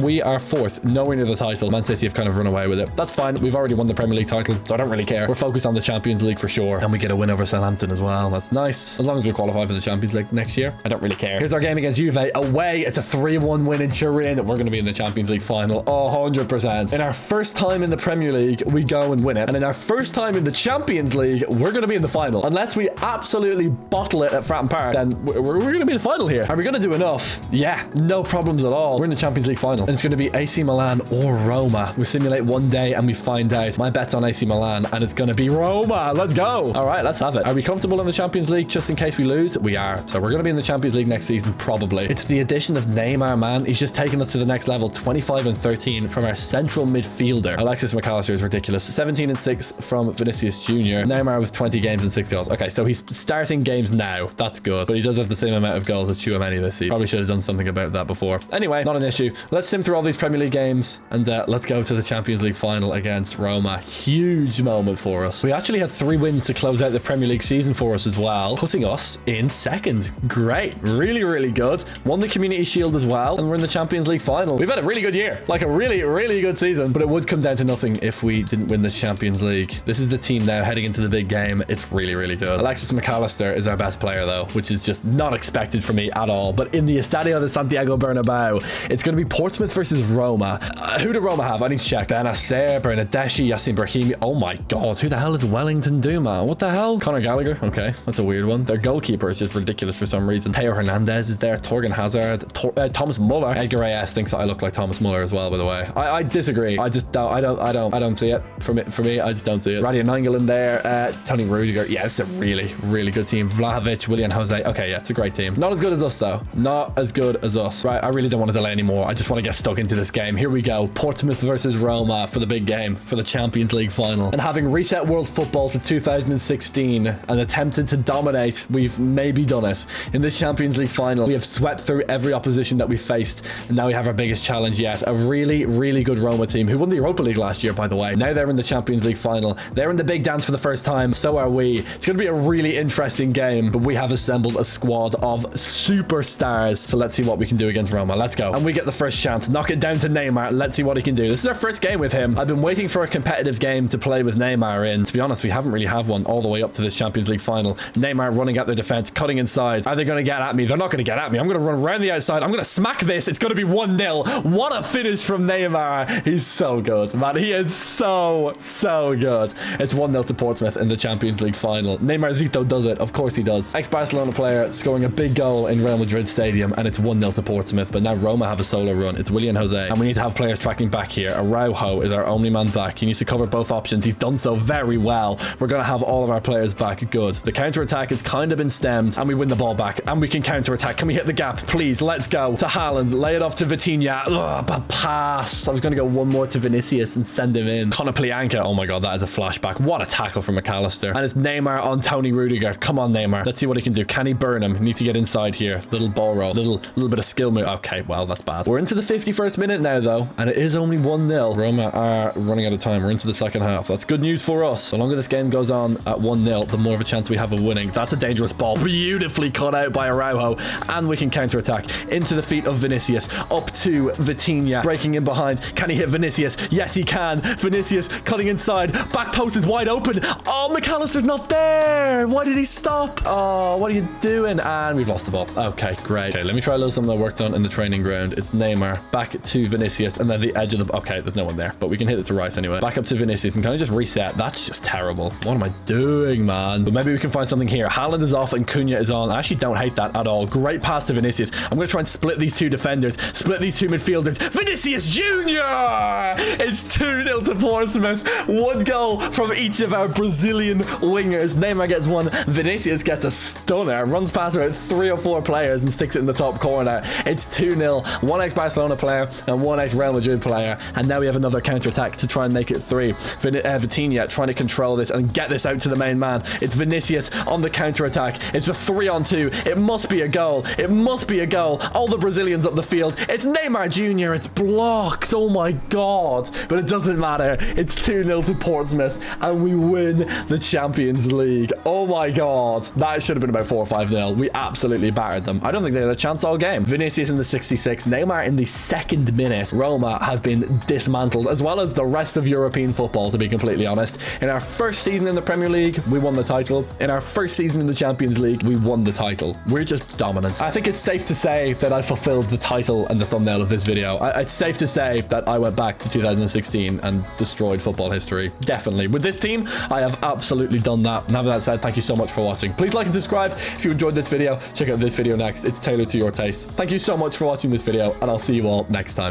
We are 4th, nowhere near the title. Man City have kind of run away with it. That's fine. We've already won the Premier League title, so I don't really care. We're focused on the Champions League for sure. And we get a win over Southampton as well. That's nice. As long as we qualify for the Champions League next year, I don't really care. Here's our game against Juve. Away, it's a 3-1 win in Turin. We're going to be in the Champions League final. 100%. In our first time in the Premier League, we go and win it. And in our first time in the Champions League, we're going to be in the final. Unless we absolutely bottle it at Fratton Park, then we're going to be in the final here. Are we going to do enough? Yeah, no problems at all. We're in the Champions League final. And it's going to be AC Milan or Roma. We simulate one day and we find out. My bet's on AC Milan and it's going to be Roma. Let's go. All right, let's have it. Are we comfortable in the Champions League just in case we lose? We are. So we're going to be in the Champions League next season, probably. It's the addition of Neymar, man. He's just taken us to the next level. 25 and 13 from our central midfielder. Alexis McAllister is ridiculous. 17 and 6 from Vinicius Jr. Neymar with 20 games and 6 goals. Okay, so he's starting games now. That's good. But he does have the same amount of goals as Tchouaméni this season. Probably should have done something about that before. Anyway, not an issue. Let's sim through all these Premier League games and let's go to the Champions League final against Roma. Huge moment for us. We actually had 3 wins to close out the Premier League season for us as well, putting us in 2nd. Great. Really, really good. Won the Community Shield as well, and we're in the Champions League final. We've had a really good year. Like a really, really good season, but it would come down to nothing if we didn't win this Champions League. This is the team now heading into the big game. It's really, really good. Alexis McAllister is our best player though, which is just not expected from me at all. But in the Estadio de Santiago Bernabeu, it's going to be Portsmouth versus Roma. Who do Roma have? I need to check. Benacer, Bernadeschi, Yassin Brahimi. Oh my god, who the hell is Wellington Duma? What the hell? Conor Gallagher. Okay, that's a weird one. Their goalkeeper is just ridiculous for some reason. Theo Hernandez is there. Torgan Hazard. Thomas Muller. Edgar A.S. thinks that I look like Thomas Muller as well, by the way. I disagree. I just don't. I don't see it. For me, I just don't see it. Radia Nainggolan there. Tony Rudiger. Yeah, it's a really, really good team. Vlahovic, Willian Jose. Okay, yeah, it's a great team. Not as good as us though. Not as good as us. Right, I really don't want to delay anymore. I just want to get stuck into this game. Here we go. Portsmouth versus Roma for the big game, for the Champions League final. And having reset world football to 2016 and attempted to dominate, we've maybe done it. In this Champions League final, we have swept through every opposition that we faced, and now we have our biggest challenge yet. A really, really good Roma team who won the Europa League last year, by the way. Now they're in the Champions League final. They're in the big dance for the first time. So are we. It's going to be a really interesting game, but we have assembled a squad of superstars. So let's see what we can do against Roma. Let's go. And we get the first chance. Knock it down to Neymar. Let's see what he can do. This is our first game with him. I've been waiting for a competitive game to play with Neymar in. To be honest, we haven't really had one all the way up to this Champions League final. Neymar running at their defense, cutting inside. Are they going to get at me? They're not going to get at me. I'm going to run around the outside. I'm going to smack this. It's going to be 1-0. What a finish from Neymar. He's so good, man. He is so good. It's 1-0 to Portsmouth in the Champions League final. Neymar Zito does it. Of course he does. Ex-Barcelona player scoring a big goal in Real Madrid Stadium, and it's 1-0 to Portsmouth. But now Roma have a solo run. It's Willian Jose, and we need to have players tracking back here. Araujo is our only man back. He needs to cover both options. He's done so very well. We're going to have all of our players back. Good. The counter-attack has kind of been stemmed, and we win the ball back, and we can counter-attack. Can we hit the gap, please? Let's go. To Haaland. Lay it off to Vitinha. Ugh, bad pass. I was going to go one more to Vinicius and send him in. Konoplyanka. Oh my god, that is a flashback. What a tackle from McAllister. And it's Neymar on Tony Rudiger. Come on, Neymar. Let's see what he can do. Can he burn him? He needs to get inside here. Little ball roll. Little bit of skill move. Okay, well, that's bad. We're into the 51st minute now, though, and it is only 1-0. Roma are running out of time. We're into the second half. That's good news for us. The longer this game goes on at 1-0, the more of a chance we have of winning. That's a dangerous ball. beautifully cut out by Araujo, and we can counter-attack into the feet of Vinicius, up to Vitinha, breaking in behind. Can he hit Vinicius? Yes, he can. Vinicius cutting inside. Back post is wide open. Oh, McAllister's not there. Why did he stop? Oh, what are you doing? And we've lost the ball. Okay, great. Okay, let me try a little something that worked on in the training ground. It's Neymar back to Vinicius, and then the edge of the... Okay, there's no one there, but we can hit it to Rice anyway. Back up to Vinicius and kind of just reset. That's just terrible. What am I doing, man? But maybe we can find something here. Haaland is off and Cunha is on. I actually don't hate that at all. Great pass to Vinicius. I'm going to try and split these two defenders, split these two midfielders. Vinicius Jr. It's 2-0 to Portsmouth. One goal from each of our Brazilian wingers. Neymar gets one. Vinicius gets a stunner. Runs past about 3 or 4 players and sticks it in the top corner. It's 2-0. One ex-Barcelona player and one ex-Real Madrid player. And now we have another counter-attack to try and make it 3. Vitinha trying to control this and get this out to the main man. It's Vinicius on the counter-attack. It's a 3-on-2. It must be a goal. It must be a goal. All the Brazilians up the field. It's Neymar Jr. It's blocked. Oh my God. But it doesn't matter. It's 2-0 to Portsmouth and we win the Champions League. Oh my God. That should have been about 4 or 5-0. We absolutely battered them. I don't think they had a chance all game. Vinicius in the 66th. Neymar in the 2nd minute. Roma have been dismantled, as well as the rest of European football, to be completely honest. In our first season in the Premier League, we won the title. In our first season in the Champions League, we won the title. We're just dominant. I think it's safe to say that I fulfilled the title and the thumbnail of this video. It's safe to say that I went back to 2016 and destroyed football history. Definitely. With this team, I have absolutely done that. And having that said, thank you so much for watching. Please like and subscribe if you enjoyed this video. Check out this video next. It's tailored to your taste. Thank you so much for watching this video, and I'll see you all next time.